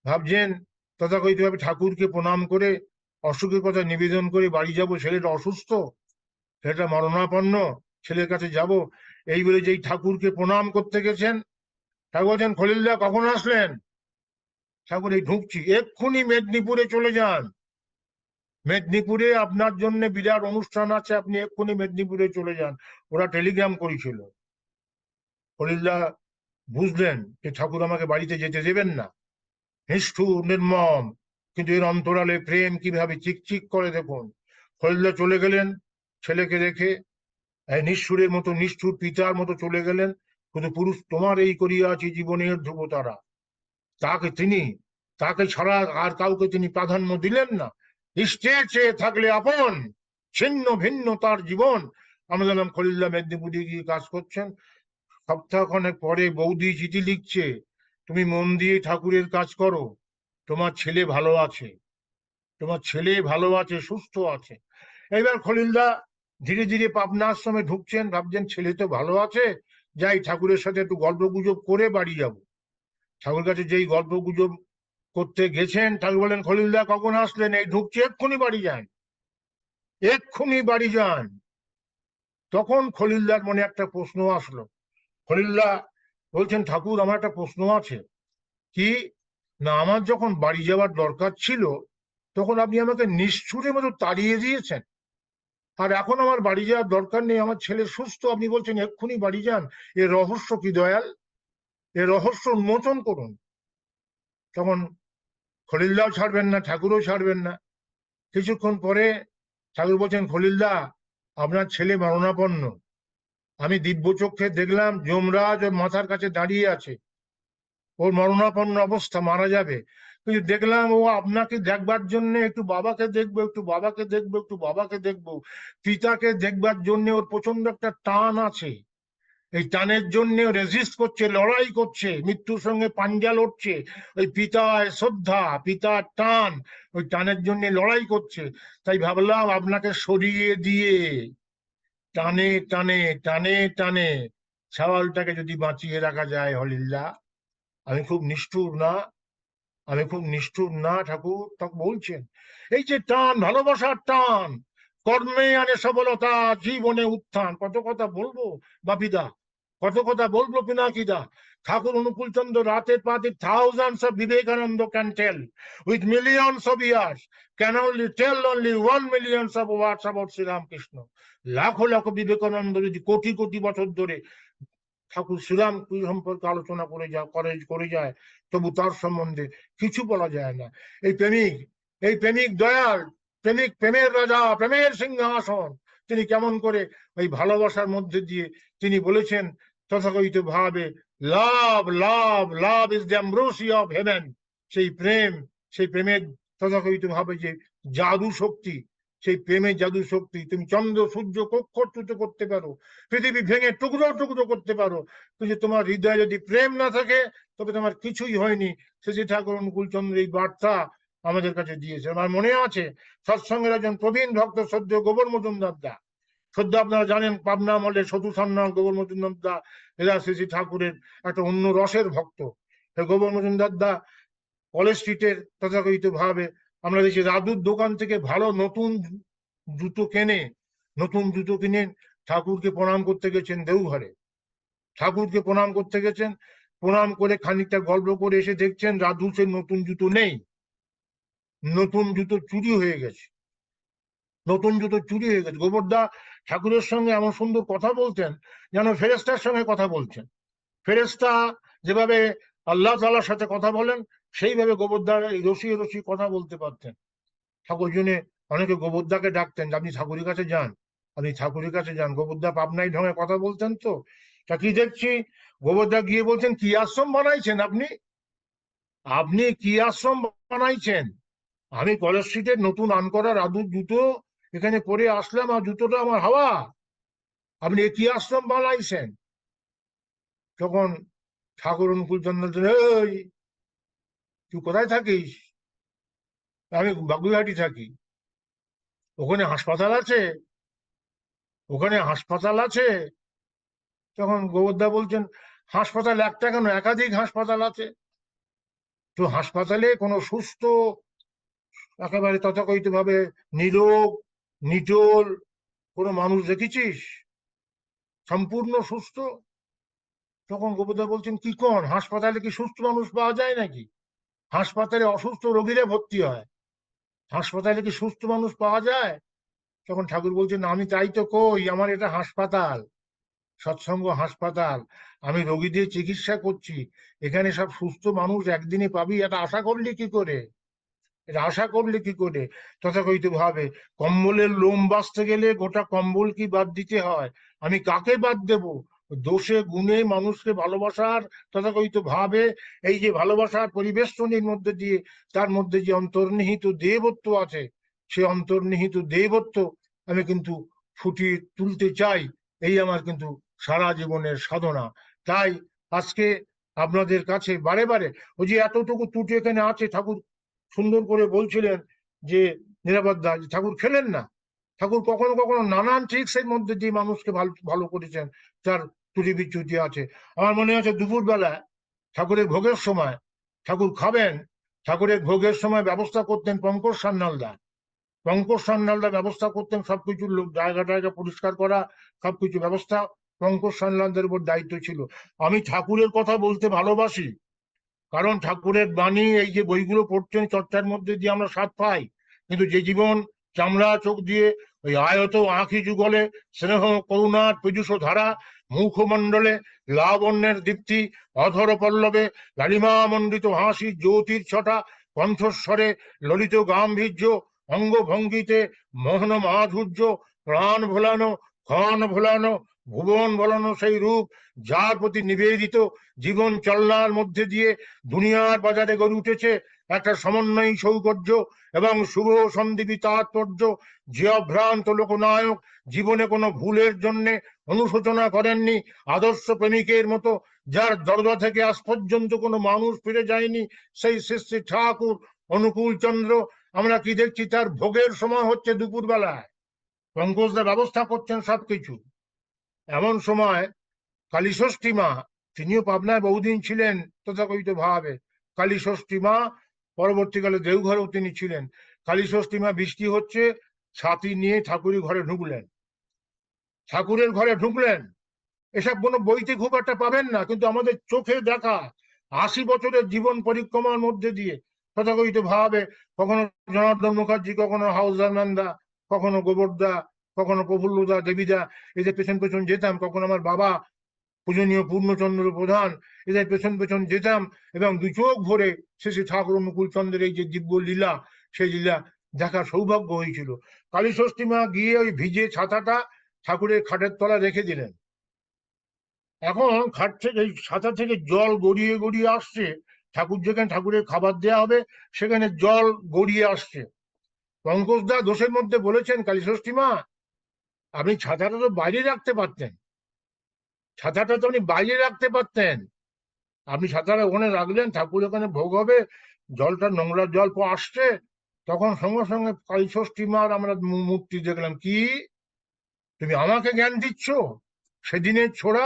ভাবছেন তথাকথিতভাবে ঠাকুরকে প্রণাম করে অসুখের কথা নিবেদন করে বাড়ি যাব, ছেলেটা অসুস্থ, ছেলেটা মরণাপন্ন, ছেলের কাছে যাব, এই বলে যেই ঠাকুরকে প্রণাম করতে গেছেন, ঠাকুর বলছেন খলিলদা কখন আসলেন? ঠাকুর এই ঢুকছি। এক্ষুনি মেদিনীপুরে চলে যান, মেদিনীপুরে আপনার জন্য বিরাট অনুষ্ঠান আছে, আপনি এক্ষুনি মেদিনীপুরে চলে যান। ওরা টেলিগ্রাম করেছিল। খলিলদা বুঝলেন যে ঠাকুর আমাকে বাড়িতে যেতে দেবেন না, নিষ্ঠুর নির্মম, কিন্তু এর অন্তরালে প্রেম কিভাবে চিকচিক করে দেখুন। খলিলদা চলে গেলেন ছেলেকে রেখে, নিষ্ঠুরের মতো, নিষ্ঠুর পিতার মতো চলে গেলেন। কিন্তু পুরুষ তোমার এই করিয়াছি জীবনের ধ্রুবতারা, তাকে তিনি, তাকে ছাড়া আর কাউকে তিনি প্রাধান্য দিলেন না। ইষ্টের চেয়ে থাকলে আপন, ছিন্ন ভিন্ন তার জীবন। আমরা জানলাম খলিলদা মেদিনীপুরে গিয়ে কাজ করছেন। সপ্তাহখানেক পরে বৌদি চিঠি লিখছে, তুমি মন দিয়ে ঠাকুরের কাজ করো, তোমার ছেলে ভালো আছে, তোমার ছেলে ভালো আছে, সুস্থ আছে। এইবার খলিলদা ধীরে ধীরে পাবনা আশ্রমে ঢুকছেন, ভাবছেন ছেলে তো ভালো আছে, যাই ঠাকুরের সাথে একটু গল্প গুজব করে বাড়ি যাব। ঠাকুর কাছে যেই গল্প গুজব করতে গেছেন, ঠাকুর বলেন খলিলদা কখন আসলেন? এই ঢুকছে, এক্ষুনি বাড়ি যান, এক্ষুনি বাড়ি যান। তখন খলিলদার মনে একটা প্রশ্ন আসলো। খলিলদা বলছেন ঠাকুর আমার একটা প্রশ্ন আছে। কি? না, আমার যখন বাড়ি যাওয়ার দরকার ছিল তখন আপনি আমাকে নিষ্ঠুরের মতো তাড়িয়ে দিয়েছেন, আর এখন আমার বাড়ি যাওয়ার দরকার নেই, আমার ছেলে সুস্থ, আপনি বলছেন এক্ষুনি বাড়ি যান। এর রহস্য কি দয়াল? এর রহস্য উন্মোচন করুন। তখন খলিলদাও ছাড়বেন না, ঠাকুরও ছাড়বেন না। কিছুক্ষণ পরে ঠাকুর বলছেন খলিলদা আপনার ছেলে মরণাপন্ন, আমি দিব্য চক্ষে দেখলাম যমরাজ ওর মাথার কাছে দাঁড়িয়ে আছে, ওর মরণাপন্ন অবস্থা, মারা যাবে, কিন্তু দেখলাম ও আপনাকে দেখবার জন্য একটু বাবাকে দেখবো, একটু বাবাকে দেখবো, একটু বাবাকে দেখবো, পিতাকে দেখবার জন্য ওর প্রচন্ড একটা টান আছে। এই টানের জন্য রেজিস্ট করছে, লড়াই করছে, মৃত্যুর সঙ্গে পাঞ্জা লড়ছে। ওই পিতার শ্রদ্ধা, পিতার টান, ওই টানের জন্য লড়াই করছে। তাই ভাবলাম আপনাকে সরিয়ে দিয়ে টানে টানে টানে টানে সওয়ালটাকে যদি বাঁচিয়ে রাখা যায়। হলিল্লা আমি খুব নিষ্ঠুর না, আমি খুব নিষ্ঠুর না ঠাকুর? তখন বলছেন এই যে টান, ভালোবাসার টান, কর্মে আনে সফলতা, জীবনে উত্থান। কত কথা বলবো বাপিদা, কত কথা বলবো পিনাকিদা। ঠাকুর অনুকূল চন্দ্র রাতের পাতে thousands of Vivekananda can tell with millions of years, can only tell only 1 million of words about Sri Ramakrishna. লাখো লাখো বিবেকানন্দ যদি কোটি কোটি বছর ধরে ঠাকুর শ্রীরাম সম্পর্কে আলোচনা করে যায়, তবু তার সম্বন্ধে কিছু বলা যায় না। এই প্রেমিক, এই প্রেমিক দয়াল, প্রেমিক, প্রেমের রাজা, প্রেমের সিংহাসন, তিনি কেমন করে ওই ভালোবাসার মধ্যে দিয়ে তিনি বলেছেন তথাকথিত ভাবে love love love is the ambrosia of heaven. সেই প্রেম, সেই প্রেমের তথাকথিত ভাবে যে জাদু শক্তি, সেই প্রেমের জাদু শক্তি, তুমি চন্দ্র সূর্য কক্ষচ্যুত করতে পারো, পৃথিবী ভেঙে টুকরো টুকরো করতে পারো, কিন্তু তোমার হৃদয়ে যদি প্রেম না থাকে তবে তোমার কিছুই হয়নি। শ্রী ঠাকুর অনুকূল চন্দ্র এই বার্তা আমাদের কাছে দিয়েছে। আমার মনে আছে সৎসঙ্গের একজন প্রবীণ ভক্ত সদ্য গোবর মজুমদার দা, সদ্য আপনারা জানেন পাবনা মলের সতু সান্যাল গোবর মজুমদার দা, এরা শ্রী ঠাকুরের একটা অন্য রসের ভক্ত। গোবর মজুমদার দা কলেজ স্ট্রিটের তথাকথিত ভাবে আমরা দেখছি রাদুর দোকান থেকে ভালো নতুন জুতো কেনে, নতুন জুতো কিনে ঠাকুরকে প্রণাম করতে গেছেন দেওঘরে, ঠাকুরকে প্রণাম করতে গেছেন, প্রণাম করে খানিকটা গল্প করে এসে দেখছেন রাধু সে নতুন জুতো নেই, নতুন জুতো চুরি হয়ে গেছে, নতুন জুতো চুরি হয়ে গেছে। গোবরদা ঠাকুরের সঙ্গে এমন সুন্দর কথা বলতেন যেন ফেরেস্তার সঙ্গে কথা বলছেন। ফেরেস্তা যেভাবে আল্লাহ তাআলার সাথে কথা বলেন, সেইভাবে গোবরদা রসিয়ে রসিয়ে কথা বলতে পারতেন। ঠাকুর জন্য অনেকে গোবরদাকে ডাকতেন, আপনি ঠাকুরের কাছে যান, আপনি ঠাকুরের কাছে যান। গোবরদা পাবনাই ঢঙে কথা বলতেন তো। তা কি দেখছি গোবরদা গিয়ে বলছেন কি আশ্রম বানাইছেন আপনি, আপনি কি আশ্রম বানাইছেন? আমি কলেজ স্ট্রিটের নতুন আন করা রাধুর জুতো এখানে পরে আসলাম, আর জুতোটা আমার হাওয়া, আপনি কি আশ্রম বানাইছেন? তখন ঠাকুর অনুকূল চন্দ্র, এই তুই কোথায় থাকিস? আমি বাগুইহাটি থাকি। ওখানে হাসপাতাল আছে? ওখানে হাসপাতাল আছে? তখন গোবরদা বলছেন হাসপাতাল একটা কেন, একাধিক হাসপাতাল আছে। তো হাসপাতালে কোনো সুস্থ, একেবারে তথাকথিত ভাবে নিরোগ নিটোল কোনো মানুষ দেখেছিস সম্পূর্ণ সুস্থ? তখন গোপদা বলছেন, কি কোন, হাসপাতালে কি সুস্থ মানুষ পাওয়া যায় নাকি? হাসপাতালে অসুস্থ রোগীরা ভর্তি হয়, হাসপাতালে কি সুস্থ মানুষ পাওয়া যায়? তখন ঠাকুর বলছেন, আমি তাই তো কই, আমার এটা হাসপাতাল, সৎসঙ্গ হাসপাতাল, আমি রোগীদের চিকিৎসা করছি, এখানে সব সুস্থ মানুষ একদিনে পাবি, এটা আশা করলি কি করে? এটা আশা করলে কি করে? তথাকথিত ভাবে কম্বলের লোম বাঁচতে গেলে গোটা কম্বল কি বাদ দিতে হয়? আমি কাকে বাদ দেব? দোষে গুণে মানুষকে ভালোবাসার তথাকথিত ভাবে, এই যে ভালোবাসার পরিবেষ্টনীর মধ্যে দিয়ে, তার মধ্যে যে অন্তর্নিহিত দেবত্ব আছে, সে অন্তর্নিহিত দেবত্ব আমি কিন্তু ফুটিয়ে তুলতে চাই। এই আমার কিন্তু সারা জীবনের সাধনা। তাই আজকে আপনাদের কাছে বারে বারে ওই যে এতটুকু ত্রুটি এখানে আছে, ঠাকুর সুন্দর করে বলছিলেন যে নিরাপত্তা, ঠাকুর খেলেন না, ঠাকুর কখনো কখনো নানান ট্রিক্স এর মধ্যে দিয়ে মানুষকে ভালো ভালো করেছেন, তার ত্রুটি বিচ্যুতি আছে। আমার মনে আছে দুপুরবেলা ঠাকুরের ভোগের সময়, ঠাকুর খাবেন, ঠাকুরের ভোগের সময় ব্যবস্থা করতেন পঙ্কজ সান্যালদা। পঙ্কজ সান্যালদা ব্যবস্থা করতেন সবকিছু, লোক জায়গা টায়গা পরিষ্কার করা, সবকিছু ব্যবস্থা পঙ্কজ সান্যালদার উপর দায়িত্ব ছিল। আমি ঠাকুরের কথা বলতে ভালোবাসি, কারণ ঠাকুরের বাণী, এই যে বইগুলো পড়ছেন, চর্চার মধ্যে দিয়ে আমরা স্বাদ পাই, কিন্তু যে জীবন চামড়া চোখ দিয়ে ওই আয়ত আঁখি যুগলে স্নেহ করুণার পীযুষ ধারা, মুখমণ্ডলে লাবণ্যের দীপ্তি, অধর পল্লবে লালিমা মণ্ডিত হাসি, জ্যোতির ছটা, কণ্ঠস্বরে ললিত গাম্ভীর্য, অঙ্গভঙ্গিতে মোহন মাধুর্য, প্রাণ ভোলানো, ক্ষণ ভোলানো, ভুবন ভোলানো সেই রূপ, যার প্রতি নিবেদিত জীবন চলনার মধ্যে দিয়ে দুনিয়ার বাজারে গড়ে উঠেছে একটা সমন্বয়ী সৌকর্য এবং শুভ সন্দীপী তাৎপর্য। যে অভ্রান্ত লোকনায়ক জীবনে কোনো ভুলের জন্য অনুশোচনা করেননি, আদর্শ প্রেমিকের মতো, যার দরজা থেকে আজ পর্যন্ত কোনো মানুষ ফিরে যায়নি, সেই শ্রী শ্রী ঠাকুর অনুকূল চন্দ্র। আমরা কি দেখছি, তার ভোগের সময় হচ্ছে দুপুরবেলায়, পঙ্কজদা ব্যবস্থা করছেন সবকিছু। এমন সময় কালীষষ্ঠী মা, তিনিও পাবনায় বহুদিন ছিলেন তথাকথিত ভাবে, কালীষষ্ঠী মা, পরবর্তীকালে দেওঘরেও তিনি ছিলেন। কালীষষ্ঠী মা, বৃষ্টি হচ্ছে, ছাতি নিয়ে ঠাকুরের ঘরে ঢুকলেন, ঠাকুরের ঘরে ঢুকলেন। এসব কোনো বইতে খুব একটা পাবেন না, কিন্তু আমাদের চোখে দেখা ৮০ বছরের জীবন পরিক্রমার মধ্যে দিয়ে তথাকথিত ভাবে, কখনো জনার্দন মুখার্জি, কখনো হাউসদার নন্দা, কখনো গোবরদা, কখনো প্রফুল্লদা, দেবীদা, এদের পেছন পেছন যেতাম, কখনো আমার বাবা পূজনীয় পূর্ণচন্দ্র প্রধান, এদের পেছন পেছন যেতাম, এবং দু চোখ ভরে শ্রী ঠাকুর অনুকূল চন্দ্রের এই যে দিব্য লীলা, সেই লীলা দেখার সৌভাগ্য হয়েছিল। কালীষষ্ঠী মা গিয়ে ওই ভিজে ছাতাটা ঠাকুরের খাটের তলা রেখে দিলেন। এখন খাট থেকে, এই ছাতা থেকে জল গড়িয়ে গড়িয়ে আসছে, ঠাকুর যেখানে ঠাকুরের খাবার দেওয়া হবে সেখানে জল গড়িয়ে আসছে। পঙ্কজদা দোষের মধ্যে বলেছেন, কালীষষ্ঠী মা, আপনি ছাতাটা তো বাইরে রাখতে পারতেন, ছাতাটা তো আপনি বাইরে রাখতে পারতেন, আপনি ছাতাটা ওখানে রাখলেন, ঠাকুর ওখানে ভোগ হবে, জলটা নোংরা জল আসছে। তখন সঙ্গে সঙ্গে কালীষষ্ঠী মার আমরা মূর্তি দেখলাম, কি তুমি আমাকে জ্ঞান দিচ্ছ? সেদিনের ছোড়া,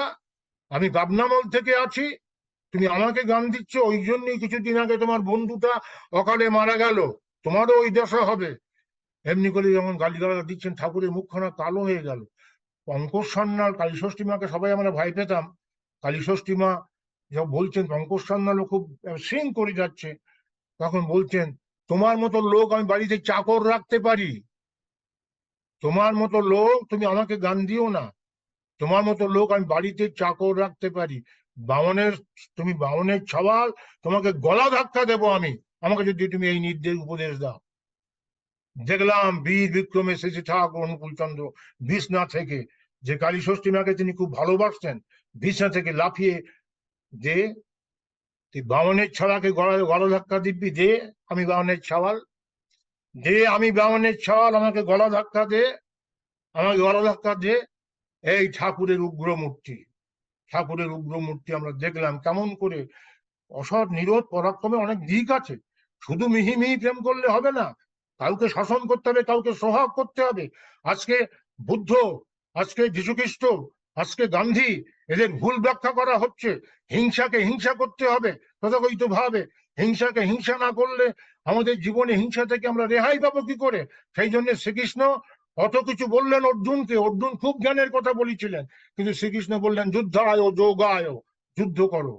আমি পাবনামল থেকে আছি, তুমি আমাকে জ্ঞান দিচ্ছ? ওই জন্যই কিছুদিন আগে তোমার বন্ধুটা অকালে মারা গেল, তোমারও ওই দশা হবে। এমনি করে যখন গালিগালাজ দিচ্ছেন, ঠাকুরের মুখখানা কালো হয়ে গেল। পঙ্কজ সান্যাল, কালীষষ্ঠী মাকে সবাই আমরা ভয় পেতাম, কালীষষ্ঠী মা যখন বলছেন, পঙ্কজ সান্যালও খুব সিং করে যাচ্ছে, তখন বলছেন, তোমার মতো লোক আমি বাড়িতে চাকর রাখতে পারি, তোমার মতো লোক তুমি আমাকে গান দিও না, তোমার মতো লোক আমি বাড়িতে চাকর রাখতে পারি। বামনের, তুমি বামনের ছাওয়াল, তোমাকে গলা ধাক্কা দেবো আমি, আমাকে যদি তুমি এই নির্দেশ উপদেশ দাও। দেখলাম বীর বিক্রমে শ্রী ঠাকুর অনুকূল চন্দ্র বিছনা থেকে, যে কালীষষ্ঠী মাকে তিনি খুব ভালোবাসতেন, বিছনা থেকে লাফিয়ে, যে তুই বামনের ছাওয়ালকে গলা ধাক্কা দিবি, দে, আমি বামনের ছাওয়াল, দে, আমি বামনের ছাওয়াল, আমাকে গলা ধাক্কা দে, আমাকে গলা ধাক্কা দে। এই ঠাকুরের উগ্র মূর্তি, ঠাকুরের উগ্র মূর্তি আমরা দেখলাম কেমন করে। অসৎ নিরোধ পরাক্রমে অনেক দিক আছে, শুধু মিহি মিহি প্রেম করলে হবে না, কাউকে শাসন করতে হবে, কাউকে সোহাগ করতে হবে। আজকে বুদ্ধ, আজকে যীশুখ্রিস্ট, আজকে গান্ধী এদের ভুল ব্যাখ্যা করা হচ্ছে, হিংসাকে হিংসা করতে হবে তথাকথিত ভাবে। হিংসাকে হিংসা না করলে আমাদের জীবনে হিংসা থেকে আমরা রেহাই পাবো কি করে? সেই জন্য শ্রীকৃষ্ণ অত কিছু বললেন অর্জুনকে। অর্জুন খুব জ্ঞানের কথা বলেছিলেন, কিন্তু শ্রীকৃষ্ণ বললেন যুদ্ধায় যোগায়, যুদ্ধ করো,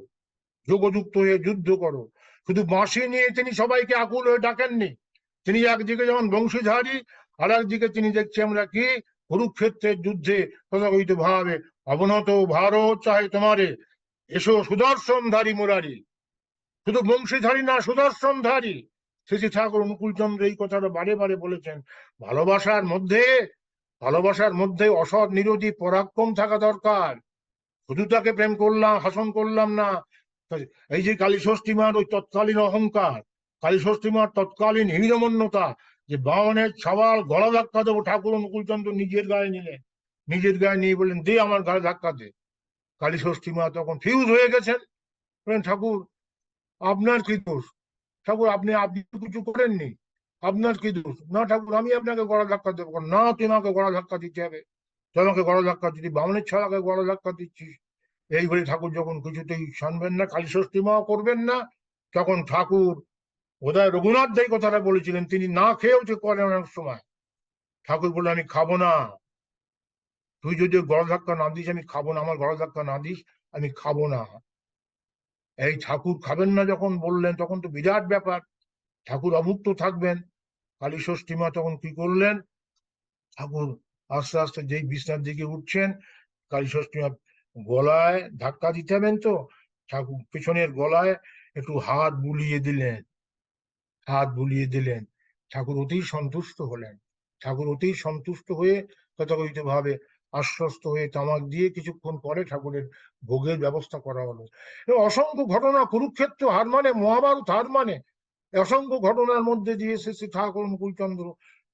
যোগযুক্ত হয়ে যুদ্ধ করো। শুধু বাঁশি নিয়ে তিনি সবাইকে আকুল হয়ে ডাকেননি। তিনি একদিকে যেমন বংশীধারী, আর একদিকে তিনি দেখছি আমরা কি কুরুক্ষেত্রের যুদ্ধে তথাকথিত ভাবে অবনত ভারত চাহে তোমারে, এসো সুদর্শনধারী মুরারি। শুধু বংশীধারী না, সুদর্শনধারী। শ্রী ঠাকুর অনুকূলচন্দ্র এই কথাটা বারে বারে বলেছেন। ভালোবাসার মধ্যে অসৎ নিরোধী পরাক্রম থাকা দরকার। শুধু তাকে প্রেম করলাম, শাসন করলাম না। এই যে কালীষষ্ঠী মার ওই তৎকালীন অহংকার, কালীষষ্ঠী মার তৎকালীন হীনমন্যতা, যে বামনের সওয়াল গলা ধাক্কা দেবো, ঠাকুর অনুকূলচন্দ্র নিজের গায়ে নিলেন, নিজের গায়ে নিয়ে বললেন দে আমার গায়ে ধাক্কা দে। কালীষষ্ঠী মা তখন ফিউজ হয়ে গেছেন, বলেন ঠাকুর আপনার কি দোষ? ঠাকুর আপনি কিছু করেননি, আপনার কি দোষ? না ঠাকুর আমি আপনাকে গলা ধাক্কা দেবো না, তোমাকে গলা ধাক্কা দিতে হবে, তোমাকে গলা ধাক্কা দিতে, বামনের ছাড়াকে গলা ধাক্কা দিচ্ছিস। এই বলে ঠাকুর যখন কিছুতেই শুনবেন না, কালীষষ্ঠী মা করবেন না, তখন ঠাকুর বোধহয় রঘুনাথ দাই কথাটা বলেছিলেন, তিনি না খেয়েও যে করেন অনেক সময়। ঠাকুর বললেন আমি খাবো না, তুই যদি গলা ধাক্কা না দিস আমি খাবো না, আমার গলা ধাক্কা না দিস আমি খাবো না। এই ঠাকুর খাবেন না যখন বললেন, তখন তো বিরাট ব্যাপার, ঠাকুর অভুক্ত থাকবেন। কালীষষ্ঠী মা তখন কি করলেন, ঠাকুর আস্তে আস্তে যেই বিছনার দিকে উঠছেন, কালীষষ্ঠী মা গলায় ধাক্কা দিতে হবেন তো, ঠাকুর পেছনের গলায় একটু হাত বুলিয়ে দিলেন, হাত বুলিয়ে দিলেন। ঠাকুর অতি সন্তুষ্ট হলেন। ঠাকুর অতি সন্তুষ্ট হয়ে তথাকথিত ভাবে আশ্বস্ত হয়ে তামাক দিয়ে কিছুক্ষণ পরে ঠাকুরের ভোগের ব্যবস্থা করা হলো। অসংখ্য ঘটনা, কুরুক্ষেত্র হার মানে, মহাভারত হার মানে, অসংখ্য ঘটনার মধ্যে দিয়ে শ্রী ঠাকুর অনুকূলচন্দ্র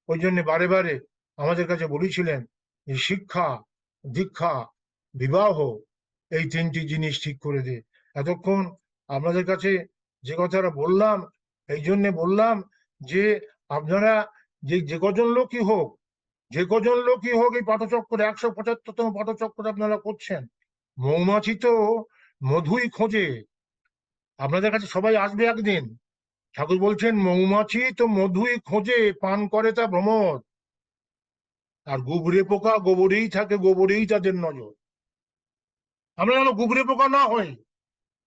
ওই জন্য বারে বারে আমাদের কাছে বলেছিলেন যে শিক্ষা, দীক্ষা, বিবাহ, এই তিনটি জিনিস ঠিক করে দে। এতক্ষণ আপনাদের কাছে যে কথাটা বললাম, এই জন্য বললাম যে আপনারা যে কজন লোকই হোক, যে কজন লোকই হোক, এই পাঠচক্র 175তম পাঠচক্র আপনারা করছেন, মৌমাছি তো মধুই খোঁজে। আপনাদের কাছে সবাই আসবে একদিন, ঠাকুর বলছেন মৌমাছি তো মধুই খোঁজে, পান করে তা ভ্রমর। আর গুবরে পোকা গোবরেই থাকে, গোবরেই তাদের নজর। আমরা যেন গুবরে পোকা না হই।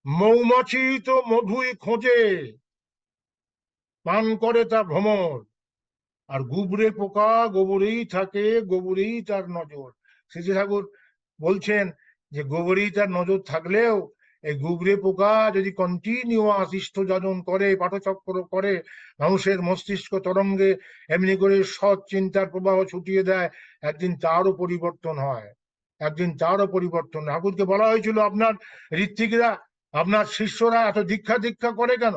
মৌমাছি তো মধুই খোঁজে, পান করে তা ভ্রমর। আর গুবরে পোকা গোবরেই থাকে, গোবরেই তার নজর। শ্রী ঠাকুর বলছেন যে গোবরেই তার নজর থাকলেও এই গুবরে পোকা যদি কন্টিনিউয়াস ইষ্টযাজন করে, পাঠচক্র করে, মানুষের মস্তিষ্ক তরঙ্গে এমনি করে সৎ চিন্তার প্রবাহ ছুটিয়ে দেয়, একদিন তারও পরিবর্তন হয়, একদিন তারও পরিবর্তন। ঠাকুরকে বলা হয়েছিল আপনার ঋত্বিকরা, আপনার শিষ্যরা এত দীক্ষা করে কেন,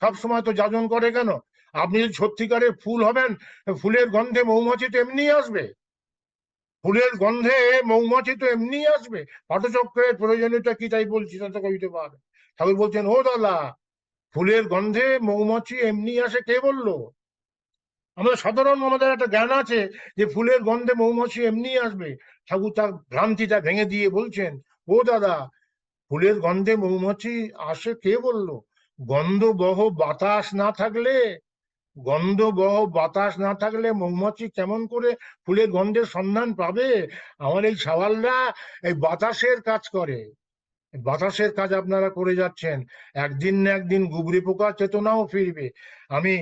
সবসময় তো যাজন করে কেন? আপনি যদি সত্যিকারের ফুল হবেন, ফুলের গন্ধে মৌমাছি তো এমনি আসবে, ফুলের গন্ধে মৌমাছি তো এমনি আসবে। পাঠচক্রের প্রয়োজনীয়তা কি তাই বলছি, তা তো কইতে পারবে। ঠাকুর বলছেন ও দাদা, ফুলের গন্ধে মৌমাছি এমনি আসে কে বললো? আমাদের সাধারণ আমাদের একটা জ্ঞান আছে যে ফুলের গন্ধে মৌমাছি এমনি আসবে। ঠাকুর তার ভ্রান্তিটা ভেঙে দিয়ে বলছেন ও দাদা, ফুলের গন্ধে মৌমাছি আসে কে বললো? গন্ধবহ বাতাস না থাকলে, গন্ধবহ বাতাস না থাকলে মৌমাছি কেমন করে ফুলের গন্ধের সন্ধান পাবে? আমার এই সওয়ালরা এই বাতাসের কাজ করে, বাতাসের কাজ আপনারা করে যাচ্ছেন। একদিন না একদিন গুবরে পোকা চেতনাও ফিরবে। আমি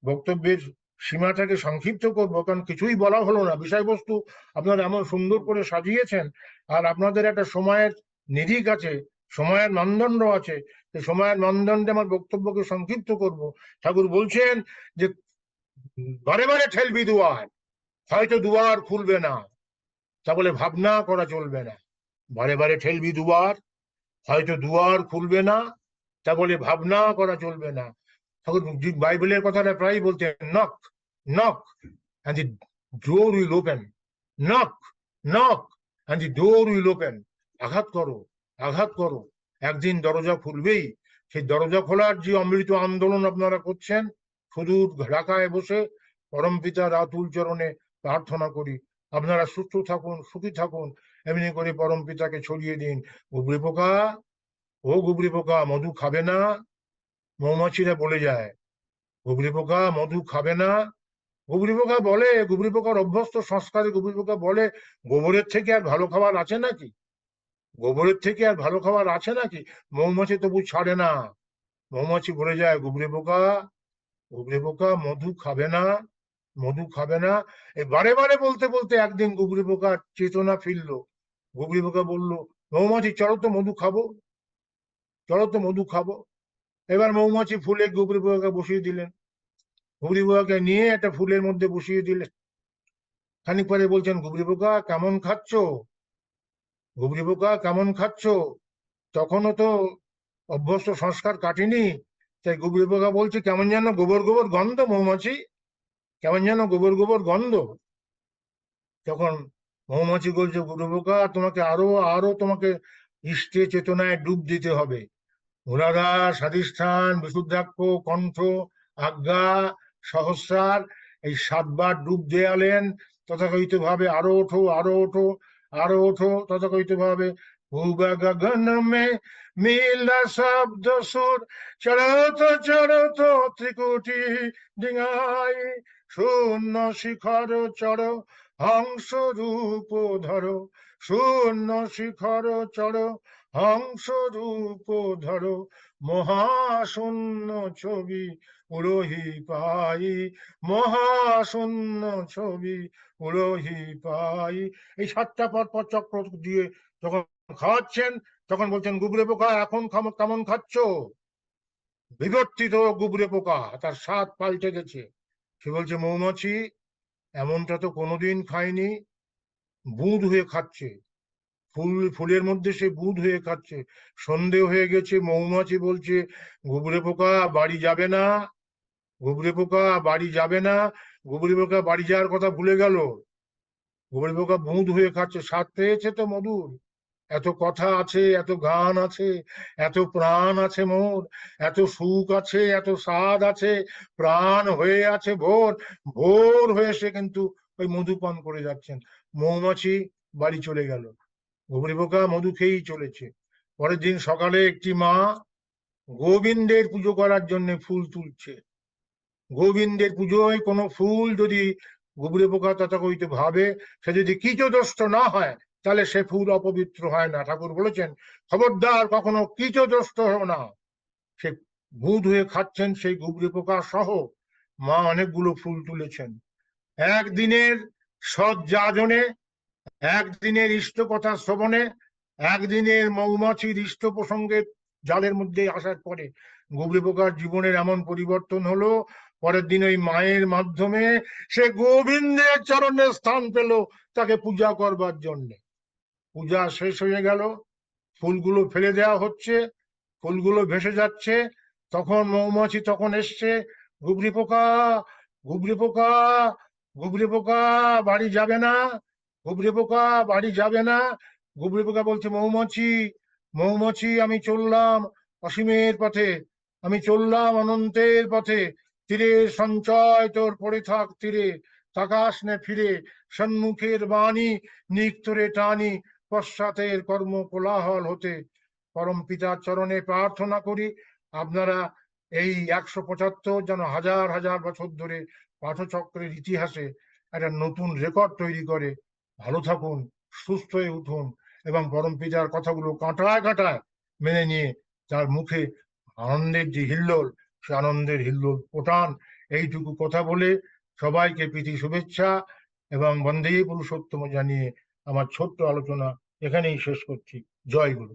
বক্তব্যের সীমাটাকে সংক্ষিপ্ত করবো, কারণ কিছুই বলা হলো না, বিষয়বস্তু আপনারা এমন সুন্দর করে সাজিয়েছেন। আর আপনাদের একটা সময়ের নিরিখ আছে, সময়ের মানদণ্ড আছে, সেই সময়ের মানদণ্ডে আমার বক্তব্যকে সংক্ষিপ্ত করব। ঠাকুর বলছেন যে বারে বারে ঠেলবি দুয়ার, হয়তো দুয়ার খুলবে না, তা বলে ভাবনা করা চলবে না। বারে বারে ঠেলবি দুয়ার, হয়তো দুয়ার খুলবে না, তা বলে ভাবনা করা চলবে না। ঠাকুর বাইবেলের কথাটা প্রায় বলতেন, knock knock and the door will open, knock knock and the door will open। আঘাত করো, আঘাত করো, একদিন দরজা খুলবেই। সেই দরজা খোলার যে অমৃত আন্দোলন আপনারা করছেন, সুদূর ঢাকায় বসে পরম পিতার আতুল চরণে প্রার্থনা করি আপনারা সুস্থ থাকুন, সুখী থাকুন, এমনি করে পরম পিতাকে ছড়িয়ে দিন, গুবরে পোকা, ও গুবরে পোকা মধু খাবে না। মৌমাছিরা বলে যায়, গুবরে পোকা মধু খাবে না। গুবরে পোকা বলে, গুবরে পোকার অভ্যস্ত সংস্কারে গুবরে পোকা বলে, গোবরের থেকে আর ভালো খাবার আছে নাকি? গোবরের থেকে আর ভালো খাবার আছে নাকি? মৌমাছি তবু ছাড়ে না। মৌমাছি বলে যায়, গুবরে পোকা, গুবরে পোকা মধু খাবে না, মধু খাবে না। এই বারে বারে বলতে বলতে একদিন গুবরে পোকা চেতনা ফিরলো। গুবরে পোকা বলল, মৌমাছি চলো তো মধু খাবো, চলো তো মধু খাবো। এবার মৌমাছি ফুলে গুবরে পোকাকে বসিয়ে দিলেন। গুবরে পোকাকে নিয়ে একটা ফুলের মধ্যে বসিয়ে দিলেন। খানিক পরে বলছেন, গুবরে পোকা কেমন খাচ্ছ, গুবরে পোকা কেমন খাচ্ছ? তখনও তো অভ্যস্ত সংস্কার কাটেনি। তাই গুবরে পোকা বলছে, কেমন যেন গোবর গোবর গন্ধ মৌমাছি, কেমন যেন গোবর গোবর গন্ধ। তখন মৌমাছি বলছে, গুবরে পোকা তোমাকে আরো আরো তোমাকে ইষ্টে চেতনায় ডুব দিতে হবে। মূলাধার, স্বাধিষ্ঠান, বিশুদ্ধাক্ষ, কণ্ঠ, আজ্ঞা, সহস্রার, এই 7 বার ডুব দেয়ালেন। তথাকথিত ভাবে আরো ওঠো, আরো ওঠো, আরো ওঠো, তথাকথিত ভাবে। ভূবা গগন মে মিলা শব্দ সুর, চড়ত চড়ত ত্রিকুটি ডিঙাই, শূন্য শিখর চড় হংস রূপ ধরো, শূন্য শিখর চড় হংস রূপ ধরো, মহাশূন্য ছবি উড়হি পাই, মহাশূন্য ছবি উড়হি পাই। এই 7টা পর চক্র দিয়ে যখন খাওয়াচ্ছেন, তখন বলছেন, গুবরে পোকা এখন কেমন খাচ্ছ? বিবর্তিত গুবরে পোকা, তার স্বাদ পাল্টে গেছে। সে বলছে, মৌমাছি এমনটা তো কোনোদিন খায়নি, বুঁদ হয়ে খাচ্ছে, ফুলের মধ্যে সে বুঁদ হয়ে খাচ্ছে। সন্দেহ হয়ে গেছে। মৌমাছি বলছে, গুবরে পোকা বাড়ি যাবে না, গুবরে পোকা বাড়ি যাবে না। গুবরে পোকা বাড়ি যাওয়ার কথা ভুলে গেল। গুবরে পোকা বুঁদ হয়ে খাচ্ছে, স্বাদ পেয়েছে তো মধুর। এত কথা আছে, এত গান আছে, এত প্রাণ আছে মোর, এত সুখ আছে, এত স্বাদ আছে, প্রাণ হয়ে আছে ভোর, ভোর হয়ে সে কিন্তু ওই মধু পান করে যাচ্ছেন। মৌমাছি বাড়ি চলে গেল, গুবরে পোকা মধু খেয়েই চলেছে। পরের দিন সকালে একটি মা গোবিন্দের পুজো করার জন্য ফুল তুলছে। গোবিন্দের পুজোয় কোনো ফুল যদি গুবরে পোকা তথাকথিত ভাবে সে যদি কীচদষ্ট না হয়, তাহলে সে ফুল অপবিত্র হয় না। ঠাকুর বলেছেন, খবরদার কখনো কীচদষ্ট হও না। সে বুঁদ হয়ে খাচ্ছেন সেই গুবরে পোকা সহ। মা অনেকগুলো ফুল তুলেছেন। একদিনের সজ্জাজনে, একদিনের ইষ্ট কথা শ্রবণে, একদিনের মৌমাছির ইষ্ট প্রসঙ্গে জালের মধ্যে আসার পরে গুবরে পোকার জীবনের এমন পরিবর্তন হলো। পরের দিন ওই মায়ের মাধ্যমে সে গোবিন্দের চরণে স্থান পেল তাকে পূজা করবার জন্য। পূজা শেষ হয়ে গেল, ফুলগুলো ফেলে দেওয়া হচ্ছে, ফুলগুলো ভেসে যাচ্ছে। তখন মৌমাছি তখন এসছে, গুবরে পোকা, গুবরে পোকা, গুবরে পোকা বাড়ি যাবে না, গুবরে পোকা বাড়ি যাবে না। গুবরে পোকা বলছে, মৌমাছি, মৌমাছি আমি চললাম অসীমের পথে, আমি চললাম অনন্তের পথে, তীরের সঞ্চয় তোর পড়ে থাক তীরে, তাকাস নে ফিরে, সম্মুখের বাণী নিক্তরে টানি, পশ্চাতের কর্ম কোলাহল হতে। পরম পিতার চরণে প্রার্থনা করি আপনারা এই 175 যেন হাজার হাজার বছর ধরে পাঠচক্রের ইতিহাসে একটা নতুন রেকর্ড তৈরি করে। ভালো থাকুন, সুস্থ হয়ে উঠুন এবং পরম পিতার কথাগুলো কাঁটায় কাঁটায় মেনে নিয়ে তার মুখে আনন্দের যে হিল্লোল, সে আনন্দের হিল্লোল ফোটান। এইটুকু কথা বলে সবাইকে প্রীতি শুভেচ্ছা এবং বন্দে পুরুষোত্তম জানিয়ে আমার ছোট্ট আলোচনা এখানেই শেষ করছি। জয় গুরু।